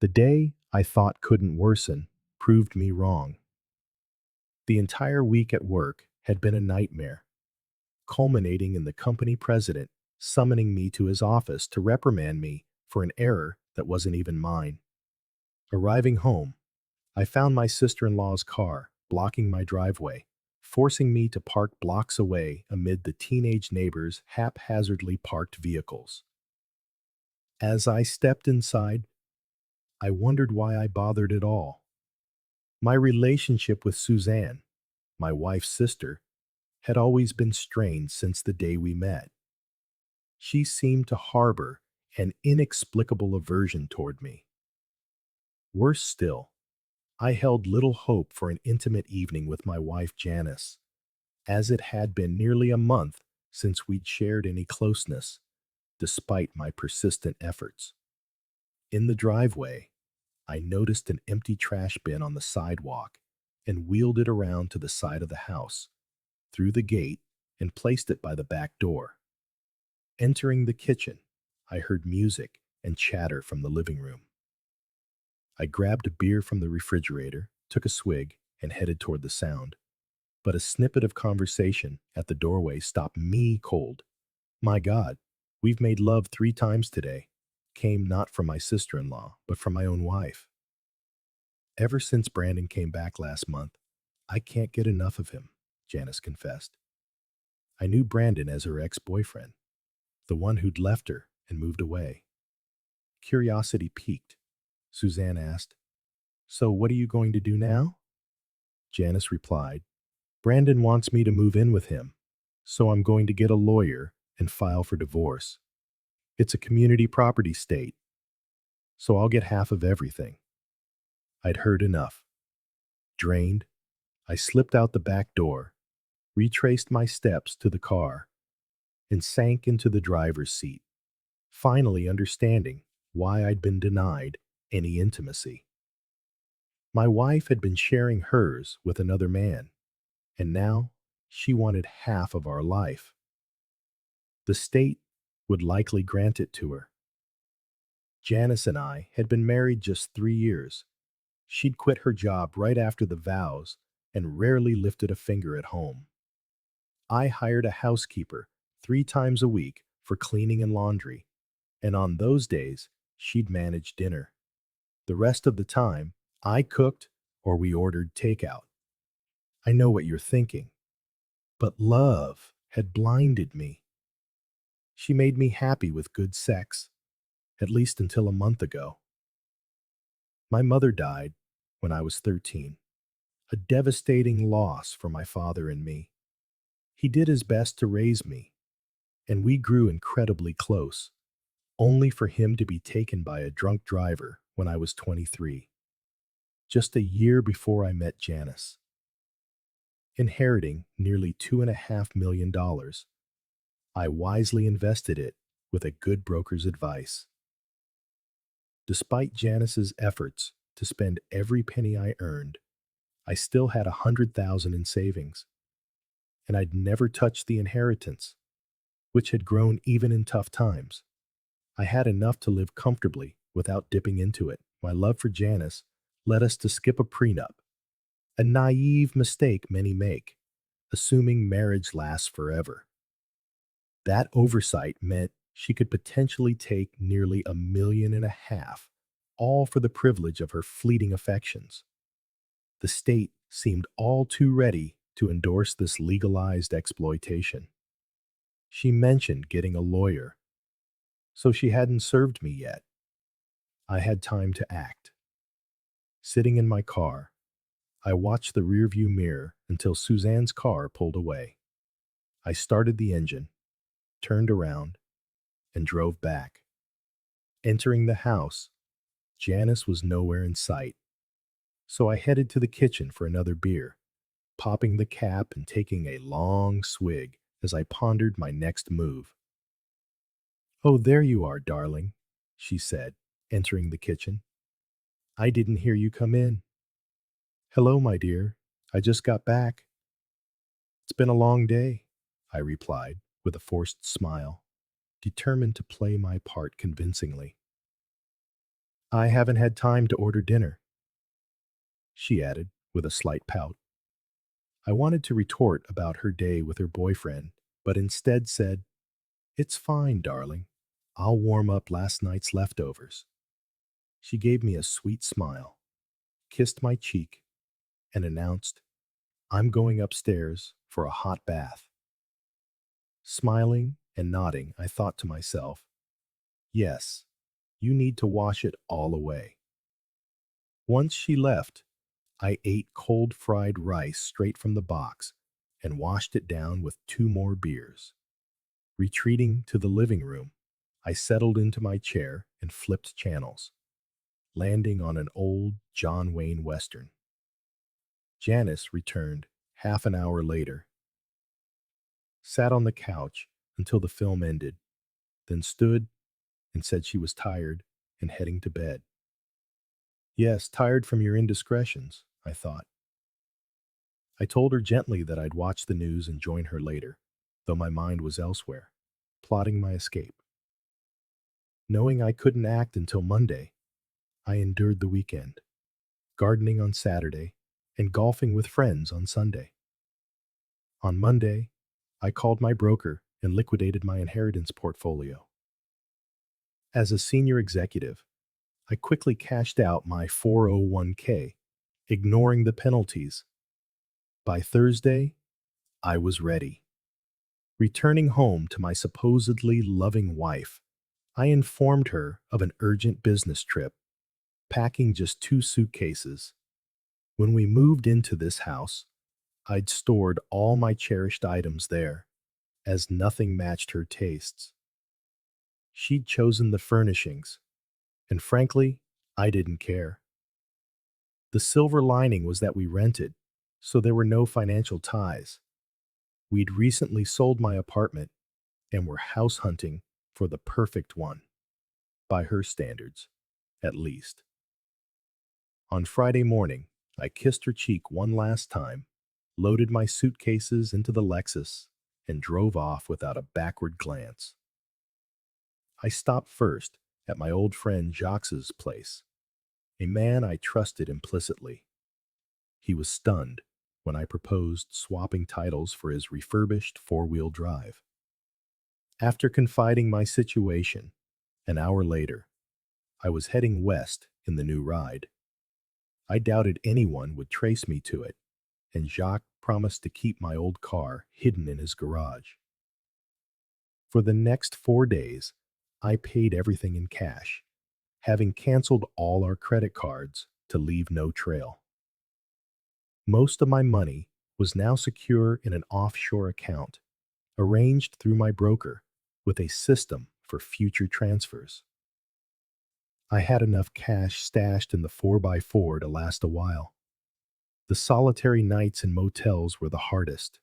The day I thought couldn't worsen proved me wrong. The entire week at work had been a nightmare, culminating in the company president summoning me to his office to reprimand me for an error that wasn't even mine. Arriving home, I found my sister-in-law's car blocking my driveway, forcing me to park blocks away amid the teenage neighbors' haphazardly parked vehicles. As I stepped inside, I wondered why I bothered at all. My relationship with Suzanne, my wife's sister, had always been strained since the day we met. She seemed to harbor an inexplicable aversion toward me. Worse still, I held little hope for an intimate evening with my wife Janice, as it had been nearly a month since we'd shared any closeness, despite my persistent efforts. In the driveway, I noticed an empty trash bin on the sidewalk and wheeled it around to the side of the house, through the gate, and placed it by the back door. Entering the kitchen, I heard music and chatter from the living room. I grabbed a beer from the refrigerator, took a swig, and headed toward the sound. But a snippet of conversation at the doorway stopped me cold. "My God, we've made love 3 times today," came not from my sister-in-law, but from my own wife. "Ever since Brandon came back last month, I can't get enough of him," Janice confessed. I knew Brandon as her ex-boyfriend, the one who'd left her and moved away. Curiosity piqued. Suzanne asked, "So what are you going to do now?" Janice replied, "Brandon wants me to move in with him, so I'm going to get a lawyer and file for divorce. It's a community property state, so I'll get half of everything." I'd heard enough. Drained, I slipped out the back door, retraced my steps to the car, and sank into the driver's seat, finally understanding why I'd been denied any intimacy. My wife had been sharing hers with another man, and now she wanted half of our life. The state would likely grant it to her. Janice and I had been married just 3 years. She'd quit her job right after the vows and rarely lifted a finger at home. I hired a housekeeper 3 times a week for cleaning and laundry, and on those days, she'd manage dinner. The rest of the time, I cooked or we ordered takeout. I know what you're thinking, but love had blinded me. She made me happy with good sex, at least until a month ago. My mother died when I was 13, a devastating loss for my father and me. He did his best to raise me, and we grew incredibly close, only for him to be taken by a drunk driver when I was 23, just a year before I met Janice. Inheriting nearly $2.5 million, I wisely invested it with a good broker's advice. Despite Janice's efforts to spend every penny I earned, I still had $100,000 in savings, and I'd never touched the inheritance, which had grown even in tough times. I had enough to live comfortably without dipping into it. My love for Janice led us to skip a prenup, a naive mistake many make, assuming marriage lasts forever. That oversight meant she could potentially take nearly $1.5 million, all for the privilege of her fleeting affections. The state seemed all too ready to endorse this legalized exploitation. She mentioned getting a lawyer, so she hadn't served me yet. I had time to act. Sitting in my car, I watched the rearview mirror until Suzanne's car pulled away. I started the engine, turned around, and drove back. Entering the house, Janice was nowhere in sight, so I headed to the kitchen for another beer, popping the cap and taking a long swig as I pondered my next move. "Oh, there you are, darling," she said, entering the kitchen. "I didn't hear you come in." "Hello, my dear. I just got back." "It's been a long day," I replied with a forced smile, determined to play my part convincingly. I haven't had time to order dinner, she added with a slight pout. I wanted to retort about her day with her boyfriend, but instead said, "It's fine, darling. I'll warm up last night's leftovers." She gave me a sweet smile, kissed my cheek, and announced, "I'm going upstairs for a hot bath." Smiling and nodding, I thought to myself, yes, you need to wash it all away. Once she left, I ate cold fried rice straight from the box and washed it down with two more beers. Retreating to the living room, I settled into my chair and flipped channels, landing on an old John Wayne Western. Janice returned half an hour later, sat on the couch until the film ended, then stood and said she was tired and heading to bed. Yes, tired from your indiscretions, I thought. I told her gently that I'd watch the news and join her later, though my mind was elsewhere, plotting my escape. Knowing I couldn't act until Monday, I endured the weekend, gardening on Saturday and golfing with friends on Sunday. On Monday, I called my broker and liquidated my inheritance portfolio. As a senior executive, I quickly cashed out my 401k, ignoring the penalties. By Thursday, I was ready. Returning home to my supposedly loving wife, I informed her of an urgent business trip, packing just 2 suitcases. When we moved into this house, I'd stored all my cherished items there, as nothing matched her tastes. She'd chosen the furnishings, and frankly, I didn't care. The silver lining was that we rented, so there were no financial ties. We'd recently sold my apartment and were house hunting for the perfect one, by her standards, at least. On Friday morning, I kissed her cheek one last time, loaded my suitcases into the Lexus, and drove off without a backward glance. I stopped first at my old friend Jacques's place, a man I trusted implicitly. He was stunned when I proposed swapping titles for his refurbished four-wheel drive. After confiding my situation, an hour later, I was heading west in the new ride. I doubted anyone would trace me to it, and Jacques promised to keep my old car hidden in his garage. For the next 4 days, I paid everything in cash, having canceled all our credit cards to leave no trail. Most of my money was now secure in an offshore account, arranged through my broker with a system for future transfers. I had enough cash stashed in the 4x4 to last a while. The solitary nights in motels were the hardest.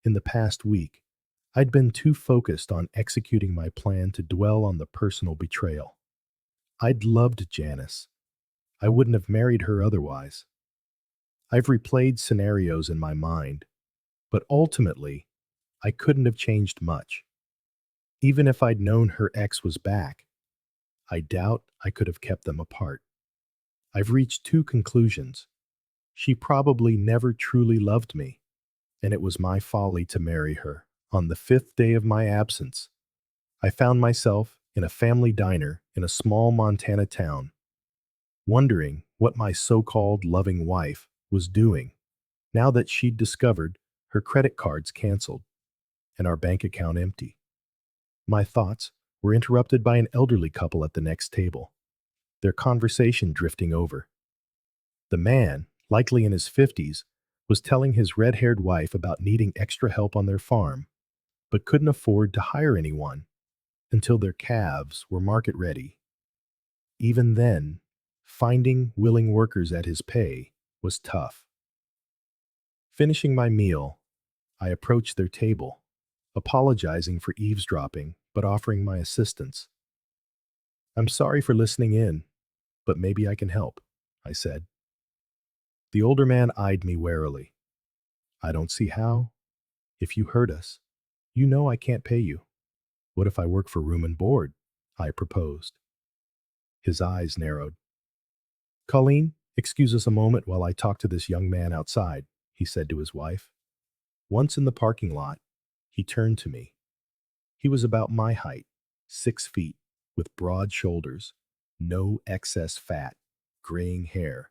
In the past week, I'd been too focused on executing my plan to dwell on the personal betrayal. I'd loved Janice. I wouldn't have married her otherwise. I've replayed scenarios in my mind, but ultimately, I couldn't have changed much. Even if I'd known her ex was back, I doubt I could have kept them apart. I've reached two conclusions. She probably never truly loved me, and it was my folly to marry her. On the 5th day of my absence, I found myself in a family diner in a small Montana town, wondering what my so-called loving wife was doing now that she'd discovered her credit cards canceled and our bank account empty. My thoughts were interrupted by an elderly couple at the next table, their conversation drifting over. The man, likely in his 50s, was telling his red-haired wife about needing extra help on their farm, but couldn't afford to hire anyone until their calves were market ready. Even then, finding willing workers at his pay was tough. Finishing my meal, I approached their table, apologizing for eavesdropping but offering my assistance. "I'm sorry for listening in, but maybe I can help," I said. The older man eyed me warily. "I don't see how. If you hurt us, you know I can't pay you." "What if I work for room and board?" I proposed. His eyes narrowed. Colleen, excuse us a moment while I talk to this young man outside, he said to his wife. Once in the parking lot, he turned to me. He was about my height, 6 feet, with broad shoulders, no excess fat, graying hair,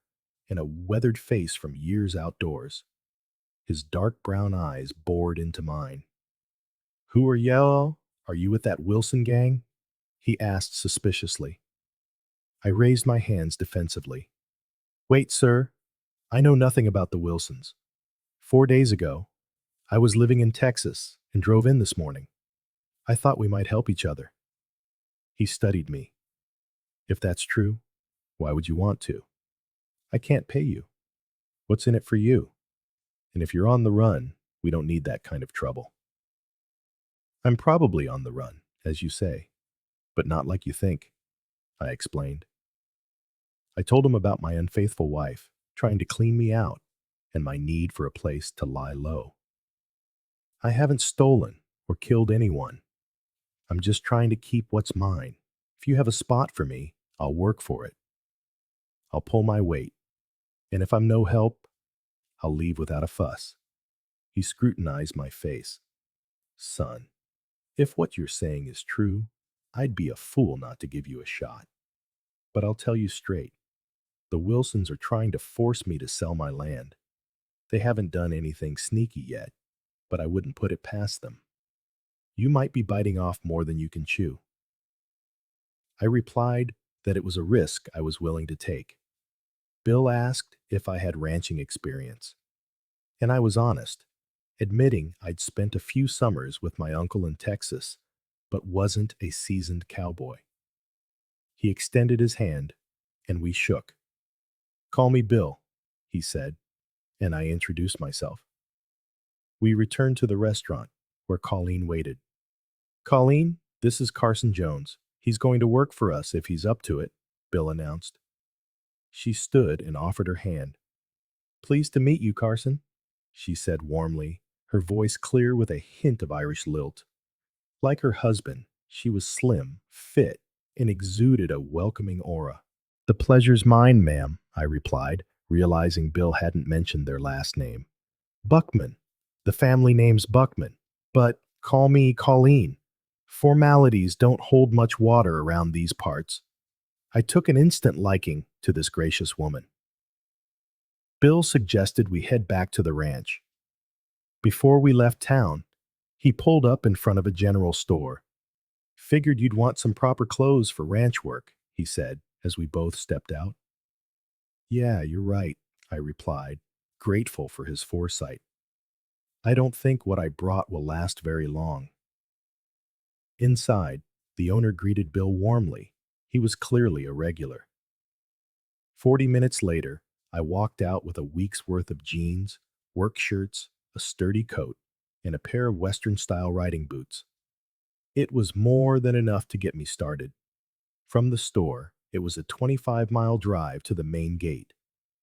and a weathered face from years outdoors. His dark brown eyes bored into mine. Who are y'all? Are you with that Wilson gang? He asked suspiciously. I raised my hands defensively. Wait, sir, I know nothing about the Wilsons. 4 days ago, I was living in Texas and drove in this morning. I thought we might help each other. He studied me. If that's true, why would you want to? I can't pay you. What's in it for you? And if you're on the run, we don't need that kind of trouble. I'm probably on the run, as you say, but not like you think, I explained. I told him about my unfaithful wife trying to clean me out and my need for a place to lie low. I haven't stolen or killed anyone. I'm just trying to keep what's mine. If you have a spot for me, I'll work for it. I'll pull my weight, and if I'm no help, I'll leave without a fuss. He scrutinized my face. Son, if what you're saying is true, I'd be a fool not to give you a shot. But I'll tell you straight, the Wilsons are trying to force me to sell my land. They haven't done anything sneaky yet, but I wouldn't put it past them. You might be biting off more than you can chew. I replied that it was a risk I was willing to take. Bill asked if I had ranching experience, and I was honest, admitting I'd spent a few summers with my uncle in Texas, but wasn't a seasoned cowboy. He extended his hand, and we shook. Call me Bill, he said, and I introduced myself. We returned to the restaurant, where Colleen waited. Colleen, this is Carson Jones. He's going to work for us if he's up to it, Bill announced. She stood and offered her hand. Pleased to meet you, Carson, she said warmly, her voice clear with a hint of Irish lilt. Like her husband, she was slim, fit, and exuded a welcoming aura. The pleasure's mine, ma'am, I replied, realizing Bill hadn't mentioned their last name. Buckman. The family name's Buckman, but call me Colleen. Formalities don't hold much water around these parts. I took an instant liking to this gracious woman. Bill suggested we head back to the ranch. Before we left town, he pulled up in front of a general store. Figured you'd want some proper clothes for ranch work, he said, as we both stepped out. Yeah, you're right, I replied, grateful for his foresight. I don't think what I brought will last very long. Inside, the owner greeted Bill warmly. He was clearly a regular. 40 minutes later, I walked out with a week's worth of jeans, work shirts, a sturdy coat, and a pair of Western-style riding boots. It was more than enough to get me started. From the store, it was a 25-mile drive to the main gate,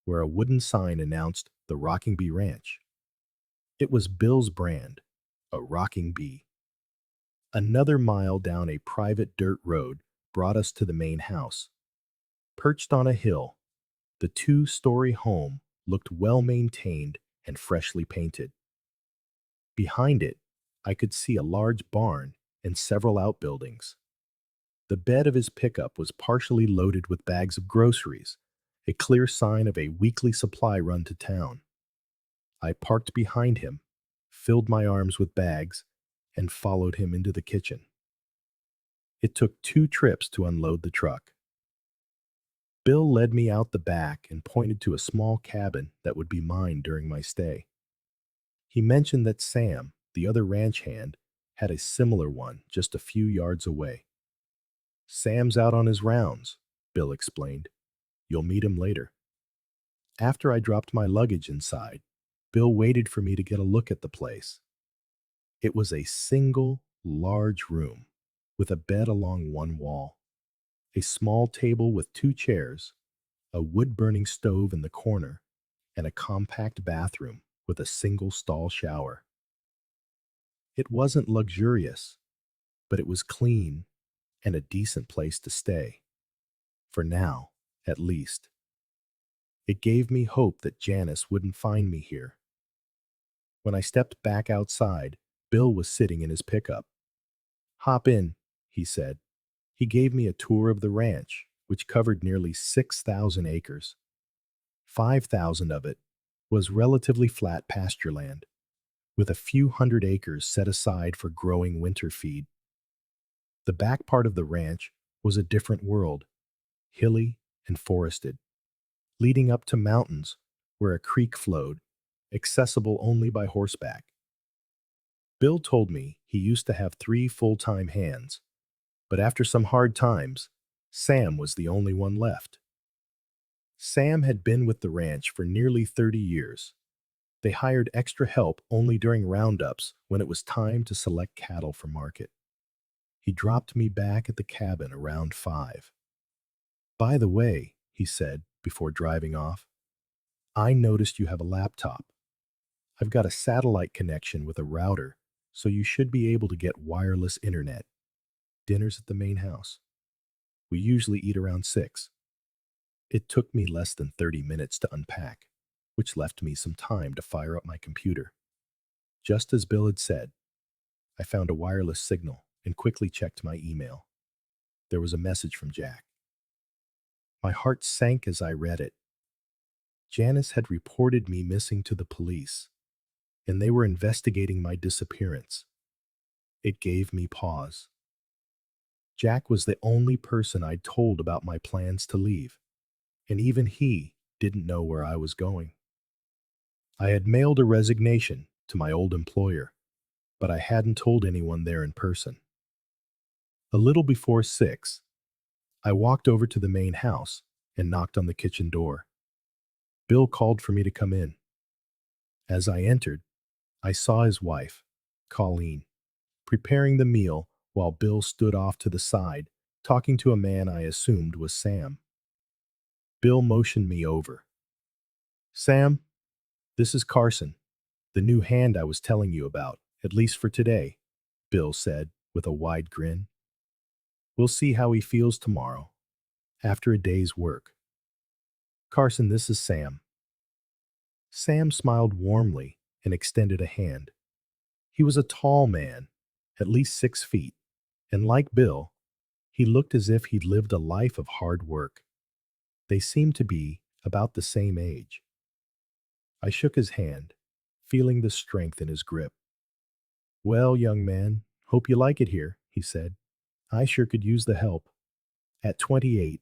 where a wooden sign announced the Rocking Bee Ranch. It was Bill's brand, a rocking bee. Another mile down a private dirt road brought us to the main house. Perched on a hill, the two-story home looked well-maintained and freshly painted. Behind it, I could see a large barn and several outbuildings. The bed of his pickup was partially loaded with bags of groceries, a clear sign of a weekly supply run to town. I parked behind him, filled my arms with bags, and followed him into the kitchen. It took 2 trips to unload the truck. Bill led me out the back and pointed to a small cabin that would be mine during my stay. He mentioned that Sam, the other ranch hand, had a similar one just a few yards away. Sam's out on his rounds, Bill explained. You'll meet him later. After I dropped my luggage inside, Bill waited for me to get a look at the place. It was a single, large room with a bed along one wall, a small table with 2 chairs, a wood-burning stove in the corner, and a compact bathroom with a single stall shower. It wasn't luxurious, but it was clean and a decent place to stay. for now, at least. It gave me hope that Janice wouldn't find me here. When I stepped back outside, Bill was sitting in his pickup. "Hop in," he said. He gave me a tour of the ranch, which covered nearly 6,000 acres. 5,000 of it was relatively flat pasture land, with a few hundred acres set aside for growing winter feed. The back part of the ranch was a different world, hilly and forested, leading up to mountains where a creek flowed, accessible only by horseback. Bill told me he used to have 3 full-time hands, but after some hard times, Sam was the only one left. Sam had been with the ranch for nearly 30 years. They hired extra help only during roundups when it was time to select cattle for market. He dropped me back at the cabin around 5. "By the way," he said before driving off, "I noticed you have a laptop. I've got a satellite connection with a router, so you should be able to get wireless internet. Dinner's at the main house. We usually eat around 6. It took me less than 30 minutes to unpack, which left me some time to fire up my computer. Just as Bill had said, I found a wireless signal and quickly checked my email. There was a message from Jack. My heart sank as I read it. Janice had reported me missing to the police, and they were investigating my disappearance. It gave me pause. Jack was the only person I'd told about my plans to leave, and even he didn't know where I was going. I had mailed a resignation to my old employer, but I hadn't told anyone there in person. A little before 6, I walked over to the main house and knocked on the kitchen door. Bill called for me to come in. As I entered, I saw his wife, Colleen, preparing the meal while Bill stood off to the side, talking to a man I assumed was Sam. Bill motioned me over. "Sam, this is Carson, the new hand I was telling you about, at least for today," Bill said with a wide grin. "We'll see how he feels tomorrow, after a day's work. Carson, this is Sam." Sam smiled warmly and extended a hand. He was a tall man, at least 6 feet, and like Bill, he looked as if he'd lived a life of hard work. They seemed to be about the same age. I shook his hand, feeling the strength in his grip. "Well, young man, hope you like it here," he said. "I sure could use the help." At 28,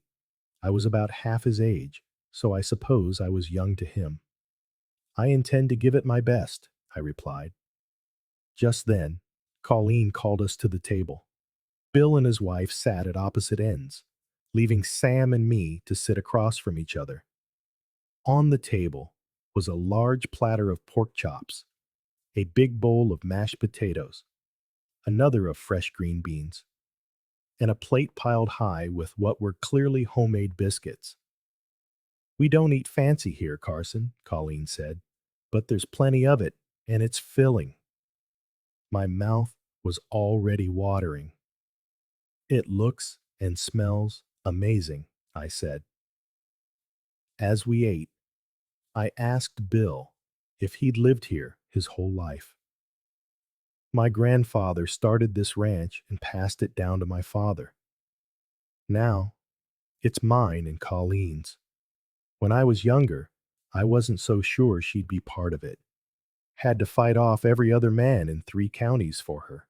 I was about half his age, so I suppose I was young to him. "I intend to give it my best," I replied. Just then, Colleen called us to the table. Bill and his wife sat at opposite ends, leaving Sam and me to sit across from each other. On the table was a large platter of pork chops, a big bowl of mashed potatoes, another of fresh green beans, and a plate piled high with what were clearly homemade biscuits. "We don't eat fancy here, Carson," Colleen said, "but there's plenty of it, and it's filling." My mouth was already watering. "It looks and smells amazing," I said. As we ate, I asked Bill if he'd lived here his whole life. "My grandfather started this ranch and passed it down to my father. Now, it's mine and Colleen's. When I was younger, I wasn't so sure she'd be part of it. Had to fight off every other man in 3 counties for her."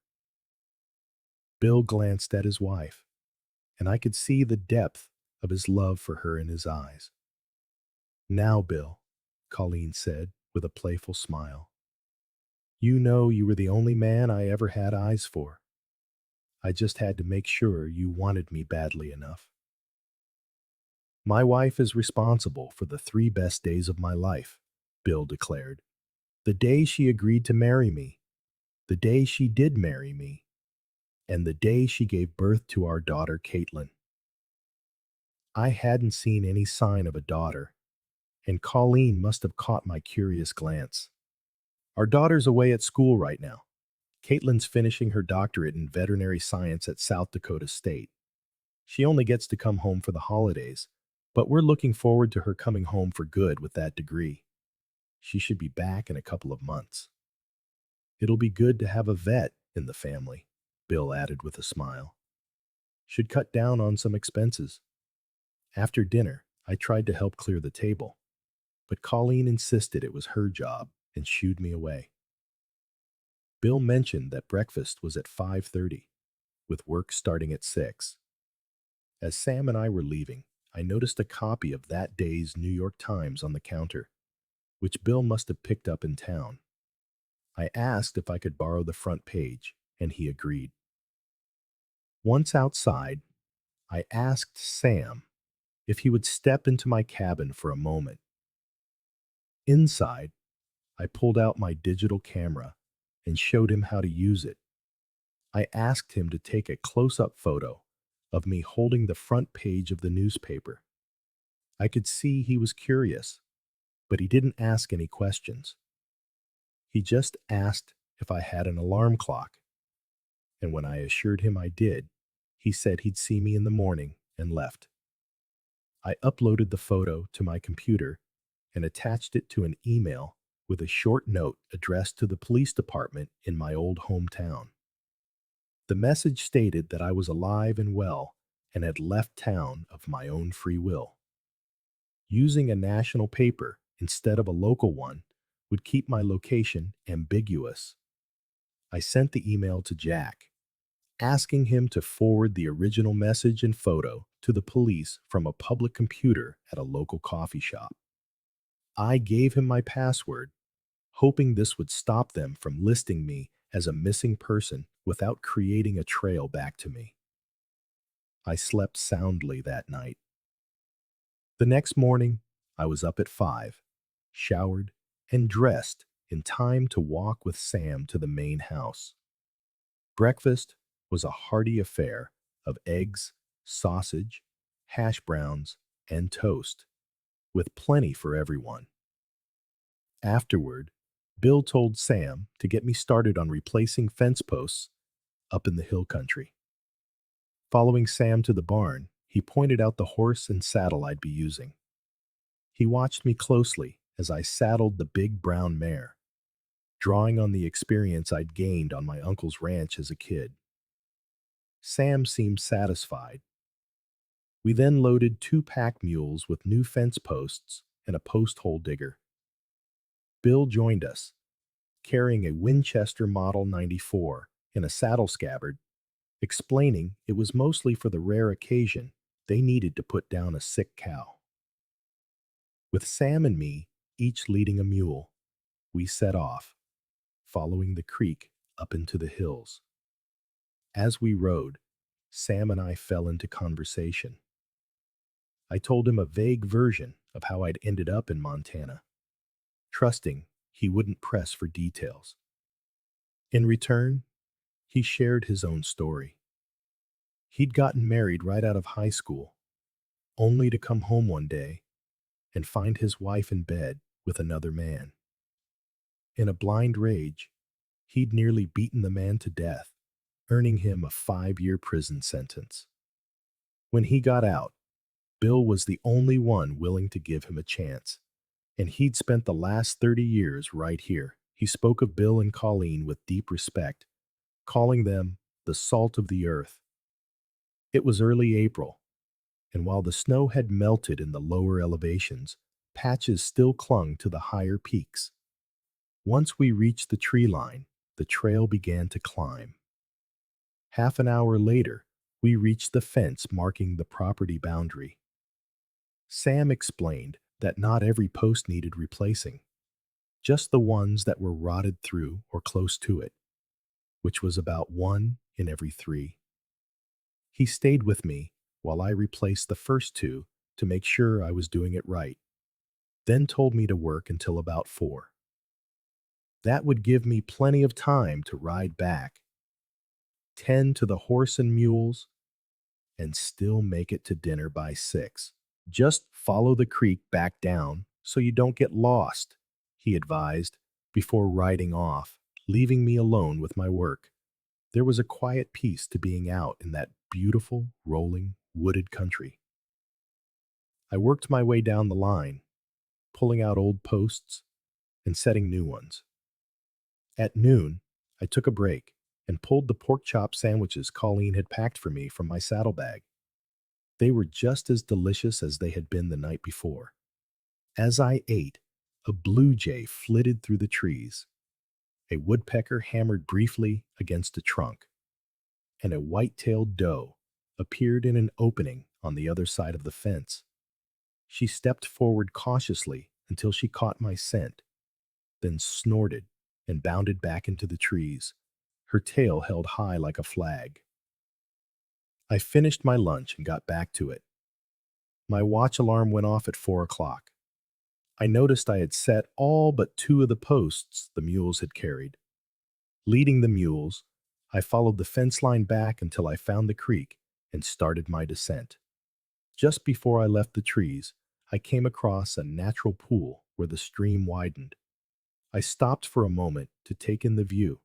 Bill glanced at his wife, and I could see the depth of his love for her in his eyes. "Now, Bill," Colleen said with a playful smile, "you know you were the only man I ever had eyes for. I just had to make sure you wanted me badly enough." "My wife is responsible for the 3 best days of my life," Bill declared. "The day she agreed to marry me, the day she did marry me, and the day she gave birth to our daughter, Caitlin." I hadn't seen any sign of a daughter, and Colleen must have caught my curious glance. "Our daughter's away at school right now. Caitlin's finishing her doctorate in veterinary science at South Dakota State. She only gets to come home for the holidays, but we're looking forward to her coming home for good with that degree. She should be back in a couple of months. It'll be good to have a vet in the family, Bill added with a smile. Should cut down on some expenses. After dinner, I tried to help clear the table, but Colleen insisted it was her job and shooed me away. Bill mentioned that breakfast was at 5:30, with work starting at 6. As Sam and I were leaving, I noticed a copy of that day's New York Times on the counter, which Bill must have picked up in town. I asked if I could borrow the front page, and he agreed. Once outside, I asked Sam if he would step into my cabin for a moment. Inside, I pulled out my digital camera and showed him how to use it. I asked him to take a close-up photo of me holding the front page of the newspaper. I could see he was curious, but he didn't ask any questions. He just asked if I had an alarm clock, and when I assured him I did, he said he'd see me in the morning and left. I uploaded the photo to my computer and attached it to an email with a short note addressed to the police department in my old hometown. The message stated that I was alive and well and had left town of my own free will. Using a national paper instead of a local one would keep my location ambiguous. I sent the email to Jack, asking him to forward the original message and photo to the police from a public computer at a local coffee shop. I gave him my password, hoping this would stop them from listing me as a missing person without creating a trail back to me. I slept soundly that night. The next morning, I was up at 5, showered, and dressed in time to walk with Sam to the main house. Breakfast was a hearty affair of eggs, sausage, hash browns, and toast, with plenty for everyone. Afterward, Bill told Sam to get me started on replacing fence posts up in the hill country. Following Sam to the barn, he pointed out the horse and saddle I'd be using. He watched me closely as I saddled the big brown mare, drawing on the experience I'd gained on my uncle's ranch as a kid. Sam seemed satisfied. We then loaded 2 pack mules with new fence posts and a post hole digger. Bill joined us, carrying a Winchester Model 94 in a saddle scabbard, explaining it was mostly for the rare occasion they needed to put down a sick cow. With Sam and me, each leading a mule, we set off, following the creek up into the hills. As we rode, Sam and I fell into conversation. I told him a vague version of how I'd ended up in Montana, trusting he wouldn't press for details. In return, he shared his own story. He'd gotten married right out of high school, only to come home one day and find his wife in bed with another man. In a blind rage, he'd nearly beaten the man to death, earning him a 5-year prison sentence. When he got out, Bill was the only one willing to give him a chance, and he'd spent the last 30 years right here. He spoke of Bill and Colleen with deep respect, calling them the salt of the earth. It was early April, and while the snow had melted in the lower elevations, patches still clung to the higher peaks. Once we reached the tree line, the trail began to climb. Half an hour later, we reached the fence marking the property boundary. Sam explained that not every post needed replacing, just the ones that were rotted through or close to it, which was about 1 in every 3. He stayed with me while I replaced the first 2 to make sure I was doing it right, then told me to work until about 4. That would give me plenty of time to ride back, tend to the horse and mules, and still make it to dinner by 6. Just follow the creek back down so you don't get lost, he advised, before riding off, leaving me alone with my work. There was a quiet peace to being out in that beautiful, rolling wooded country. I worked my way down the line, pulling out old posts and setting new ones. At noon, I took a break and pulled the pork chop sandwiches Colleen had packed for me from my saddlebag. They were just as delicious as they had been the night before. As I ate, a blue jay flitted through the trees. A woodpecker hammered briefly against a trunk, and a white-tailed doe appeared in an opening on the other side of the fence. She stepped forward cautiously until she caught my scent, then snorted and bounded back into the trees, her tail held high like a flag. I finished my lunch and got back to it. My watch alarm went off at 4 o'clock. I noticed I had set all but 2 of the posts the mules had carried. Leading the mules, I followed the fence line back until I found the creek and started my descent. Just before I left the trees, I came across a natural pool where the stream widened. I stopped for a moment to take in the view,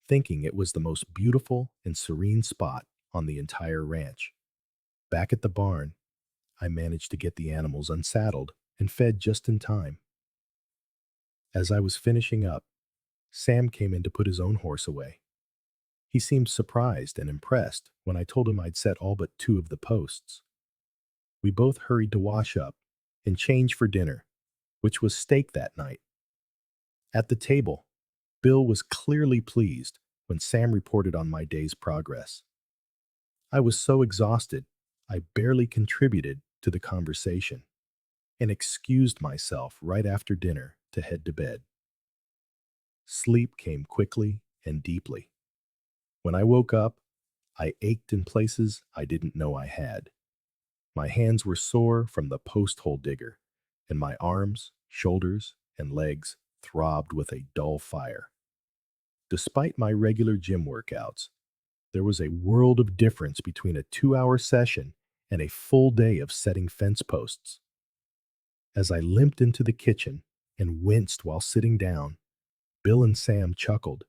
thinking it was the most beautiful and serene spot on the entire ranch. Back at the barn, I managed to get the animals unsaddled and fed just in time. As I was finishing up, Sam came in to put his own horse away. He seemed surprised and impressed when I told him I'd set all but 2 of the posts. We both hurried to wash up and change for dinner, which was steak that night. At the table, Bill was clearly pleased when Sam reported on my day's progress. I was so exhausted, I barely contributed to the conversation and excused myself right after dinner to head to bed. Sleep came quickly and deeply. When I woke up, I ached in places I didn't know I had. My hands were sore from the post hole digger, and my arms, shoulders, and legs throbbed with a dull fire. Despite my regular gym workouts, there was a world of difference between a 2-hour session and a full day of setting fence posts. As I limped into the kitchen and winced while sitting down, Bill and Sam chuckled.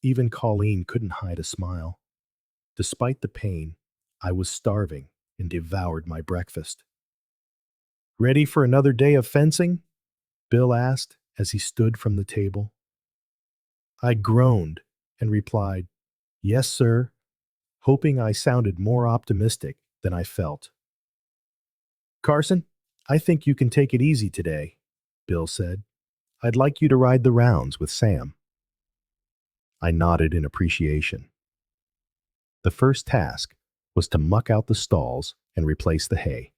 Even Colleen couldn't hide a smile. Despite the pain, I was starving and devoured my breakfast. "Ready for another day of fencing?" Bill asked as he stood from the table. I groaned and replied, "Yes, sir," hoping I sounded more optimistic than I felt. "Carson, I think you can take it easy today," Bill said. "I'd like you to ride the rounds with Sam." I nodded in appreciation. The first task was to muck out the stalls and replace the hay.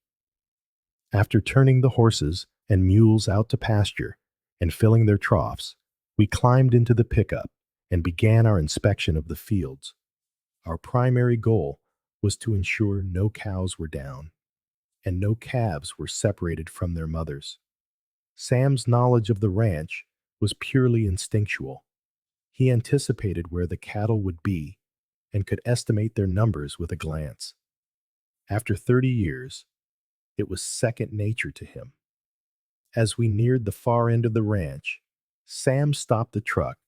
After turning the horses and mules out to pasture and filling their troughs, we climbed into the pickup and began our inspection of the fields. Our primary goal was to ensure no cows were down and no calves were separated from their mothers. Sam's knowledge of the ranch was purely instinctual. He anticipated where the cattle would be and could estimate their numbers with a glance. After 30 years, it was second nature to him. As we neared the far end of the ranch, Sam stopped the truck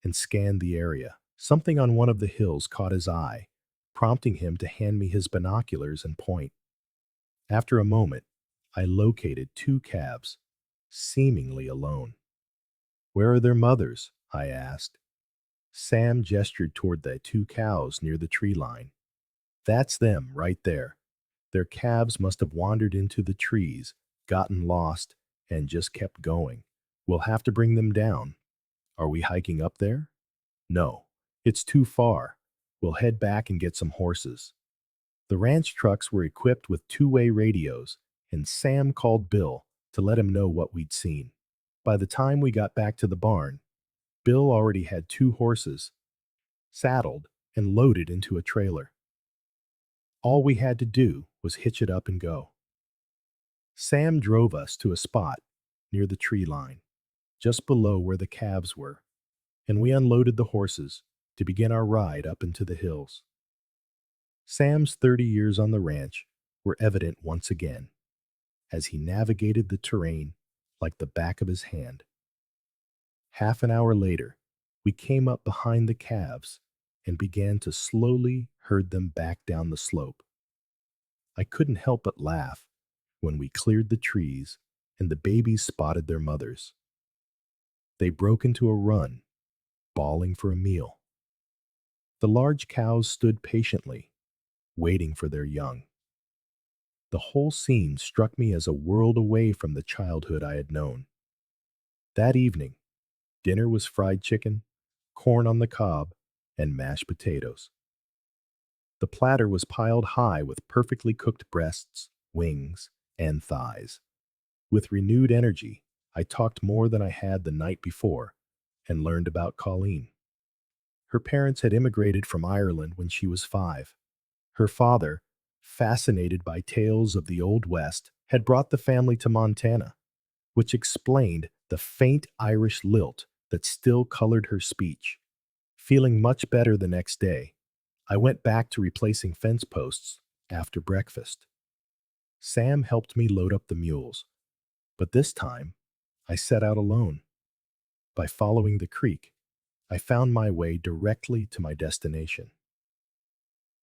and scanned the area. Something on one of the hills caught his eye, prompting him to hand me his binoculars and point. After a moment, I located 2 calves, seemingly alone. "Where are their mothers?" I asked. Sam gestured toward the 2 cows near the tree line. "That's them right there. Their calves must have wandered into the trees, gotten lost, and just kept going. We'll have to bring them down. Are we hiking up there?" "No, it's too far. We'll head back and get some horses." The ranch trucks were equipped with 2-way radios, and Sam called Bill to let him know what we'd seen. By the time we got back to the barn, Bill already had 2 horses, saddled and loaded into a trailer. All we had to do was hitch it up and go. Sam drove us to a spot near the tree line, just below where the calves were, and we unloaded the horses to begin our ride up into the hills. Sam's 30 years on the ranch were evident once again, as he navigated the terrain like the back of his hand. Half an hour later, we came up behind the calves and began to slowly herd them back down the slope. I couldn't help but laugh when we cleared the trees and the babies spotted their mothers. They broke into a run, bawling for a meal. The large cows stood patiently, waiting for their young. The whole scene struck me as a world away from the childhood I had known. That evening, dinner was fried chicken, corn on the cob, and mashed potatoes. The platter was piled high with perfectly cooked breasts, wings, and thighs. With renewed energy, I talked more than I had the night before and learned about Colleen. Her parents had immigrated from Ireland when she was 5. Her father, fascinated by tales of the Old West, had brought the family to Montana, which explained the faint Irish lilt that still colored her speech. Feeling much better the next day, I went back to replacing fence posts after breakfast. Sam helped me load up the mules, but this time I set out alone. By following the creek, I found my way directly to my destination.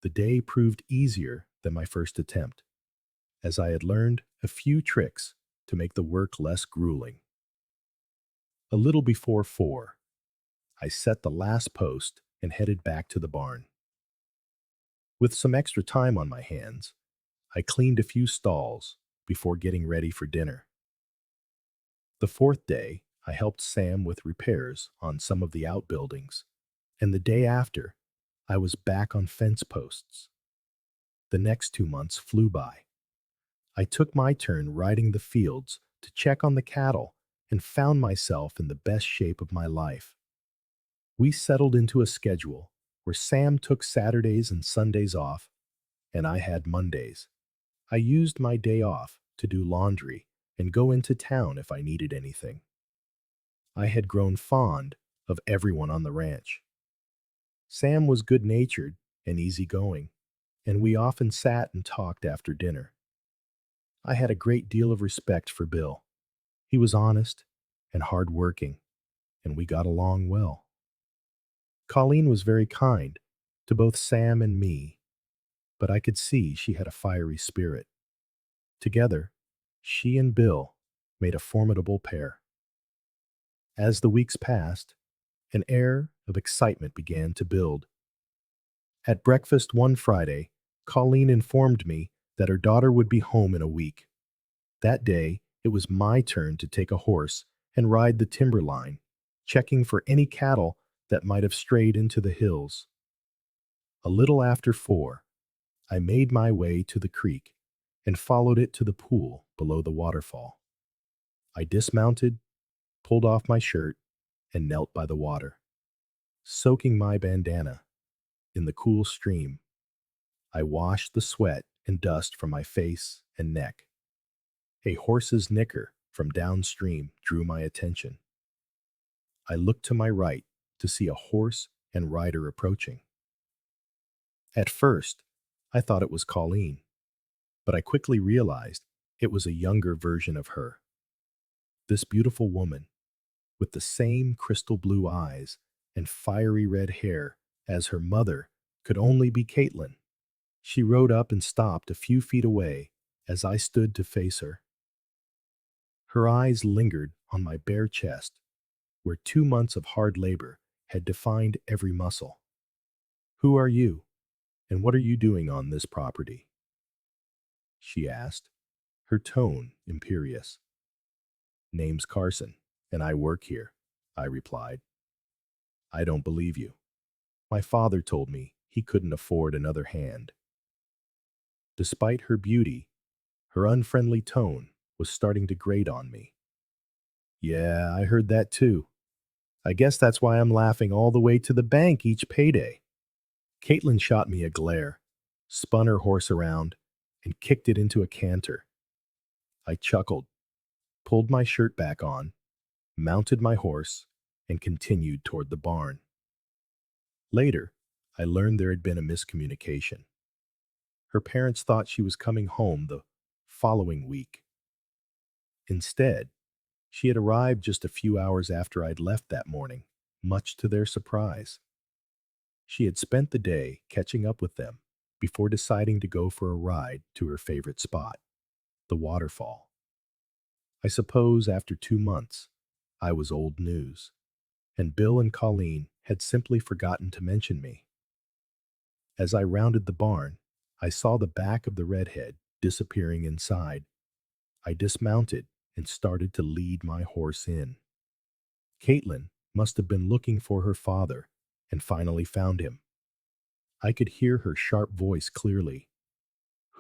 The day proved easier than my first attempt, as I had learned a few tricks to make the work less grueling. A little before 4, I set the last post and headed back to the barn. With some extra time on my hands, I cleaned a few stalls before getting ready for dinner. The fourth day, I helped Sam with repairs on some of the outbuildings, and the day after, I was back on fence posts. The next 2 months flew by. I took my turn riding the fields to check on the cattle and found myself in the best shape of my life. We settled into a schedule where Sam took Saturdays and Sundays off, and I had Mondays. I used my day off to do laundry and go into town if I needed anything. I had grown fond of everyone on the ranch. Sam was good-natured and easygoing, and we often sat and talked after dinner. I had a great deal of respect for Bill. He was honest and hard-working, and we got along well. Colleen was very kind to both Sam and me, but I could see she had a fiery spirit. Together, she and Bill made a formidable pair. As the weeks passed, an air of excitement began to build. At breakfast one Friday, Colleen informed me that her daughter would be home in a week. That day, it was my turn to take a horse and ride the timber line, checking for any cattle that might have strayed into the hills. A little after 4, I made my way to the creek and followed it to the pool below the waterfall. I dismounted, pulled off my shirt, and knelt by the water. Soaking my bandana in the cool stream, I washed the sweat and dust from my face and neck. A horse's nicker from downstream drew my attention. I looked to my right to see a horse and rider approaching. At first, I thought it was Colleen, but I quickly realized it was a younger version of her. This beautiful woman, with the same crystal blue eyes and fiery red hair as her mother, could only be Caitlin. She rode up and stopped a few feet away as I stood to face her. Her eyes lingered on my bare chest, where 2 months of hard labor had defined every muscle. "Who are you, and what are you doing on this property?" she asked, her tone imperious. "Name's Carson, and I work here," I replied. "I don't believe you. My father told me he couldn't afford another hand." Despite her beauty, her unfriendly tone was starting to grate on me. "Yeah, I heard that too. I guess that's why I'm laughing all the way to the bank each payday." Caitlin shot me a glare, spun her horse around, and kicked it into a canter. I chuckled, pulled my shirt back on, mounted my horse, and continued toward the barn. Later, I learned there had been a miscommunication. Her parents thought she was coming home the following week. Instead, she had arrived just a few hours after I'd left that morning, much to their surprise. She had spent the day catching up with them before deciding to go for a ride to her favorite spot, the waterfall. I suppose after 2 months, I was old news, and Bill and Colleen had simply forgotten to mention me. As I rounded the barn, I saw the back of the redhead disappearing inside. I dismounted and started to lead my horse in. Caitlin must have been looking for her father and finally found him. I could hear her sharp voice clearly.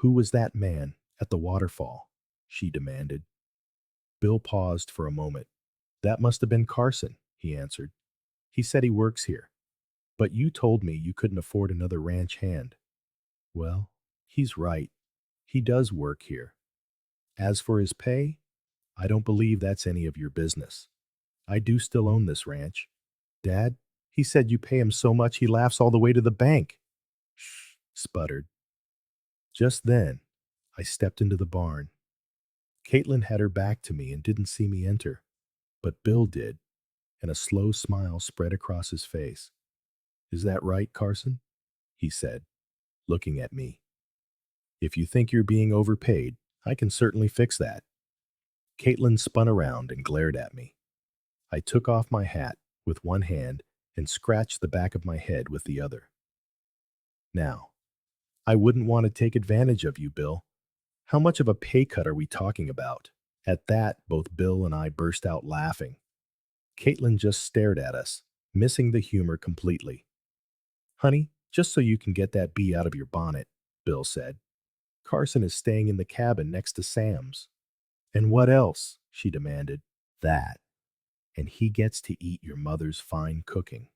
"Who was that man at the waterfall?" she demanded. Bill paused for a moment. "That must have been Carson," he answered. "He said he works here. But you told me you couldn't afford another ranch hand." "Well, he's right. He does work here. As for his pay, I don't believe that's any of your business. I do still own this ranch. Dad, he said you pay him so much he laughs all the way to the bank." "Shh," sputtered. Just then, I stepped into the barn. Caitlin had her back to me and didn't see me enter, but Bill did, and a slow smile spread across his face. "Is that right, Carson?" he said, looking at me. "If you think you're being overpaid, I can certainly fix that." Caitlin spun around and glared at me. I took off my hat with one hand and scratched the back of my head with the other. "Now, I wouldn't want to take advantage of you, Bill. How much of a pay cut are we talking about?" At that, both Bill and I burst out laughing. Caitlin just stared at us, missing the humor completely. "Honey, just so you can get that bee out of your bonnet," Bill said. "Carson is staying in the cabin next to Sam's." "And what else?" she demanded. "That. And he gets to eat your mother's fine cooking."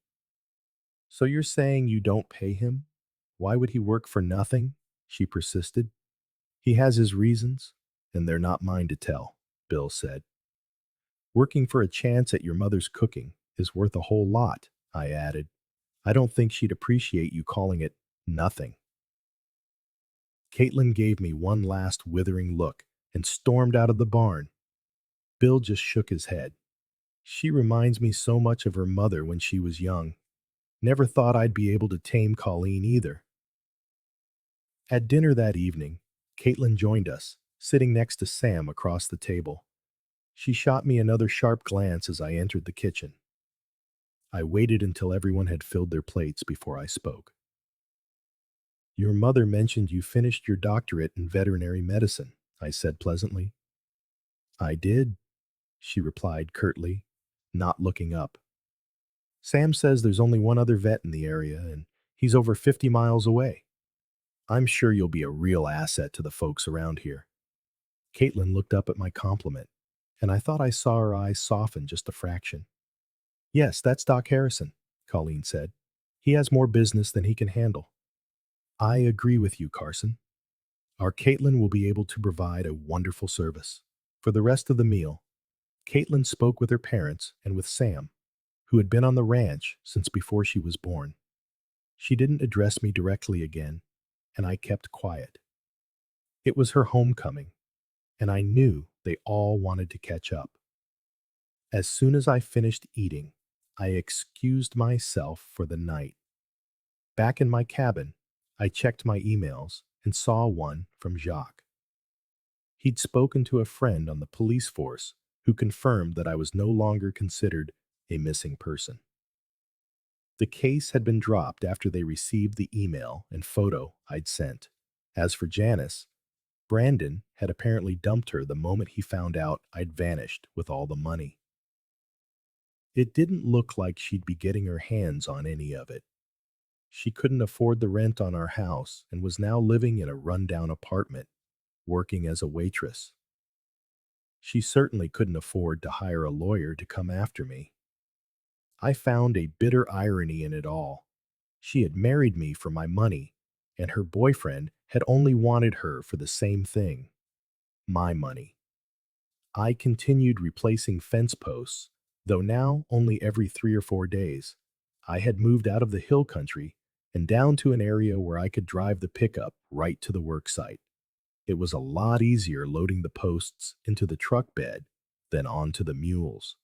"So you're saying you don't pay him? Why would he work for nothing?" she persisted. "He has his reasons, and they're not mine to tell," Bill said. "Working for a chance at your mother's cooking is worth a whole lot," I added. "I don't think she'd appreciate you calling it nothing." Caitlin gave me one last withering look and stormed out of the barn. Bill just shook his head. "She reminds me so much of her mother when she was young. Never thought I'd be able to tame Colleen either." At dinner that evening, Caitlin joined us, sitting next to Sam across the table. She shot me another sharp glance as I entered the kitchen. I waited until everyone had filled their plates before I spoke. "Your mother mentioned you finished your doctorate in veterinary medicine," I said pleasantly. "I did," she replied curtly, not looking up. "Sam says there's only one other vet in the area, and he's over 50 miles away. I'm sure you'll be a real asset to the folks around here." Caitlin looked up at my compliment, and I thought I saw her eyes soften just a fraction. "Yes, that's Doc Harrison," Colleen said. "He has more business than he can handle." "I agree with you, Carson. Our Caitlin will be able to provide a wonderful service." For the rest of the meal, Caitlin spoke with her parents and with Sam, who had been on the ranch since before she was born. She didn't address me directly again, and I kept quiet. It was her homecoming, and I knew they all wanted to catch up. As soon as I finished eating, I excused myself for the night. Back in my cabin, I checked my emails and saw one from Jacques. He'd spoken to a friend on the police force who confirmed that I was no longer considered a missing person. The case had been dropped after they received the email and photo I'd sent. As for Janice, Brandon had apparently dumped her the moment he found out I'd vanished with all the money. It didn't look like she'd be getting her hands on any of it. She couldn't afford the rent on our house and was now living in a rundown apartment, working as a waitress. She certainly couldn't afford to hire a lawyer to come after me. I found a bitter irony in it all. She had married me for my money, and her boyfriend had only wanted her for the same thing, my money. I continued replacing fence posts, though now only every 3 or 4 days. I had moved out of the hill country and down to an area where I could drive the pickup right to the work site. It was a lot easier loading the posts into the truck bed than onto the mules.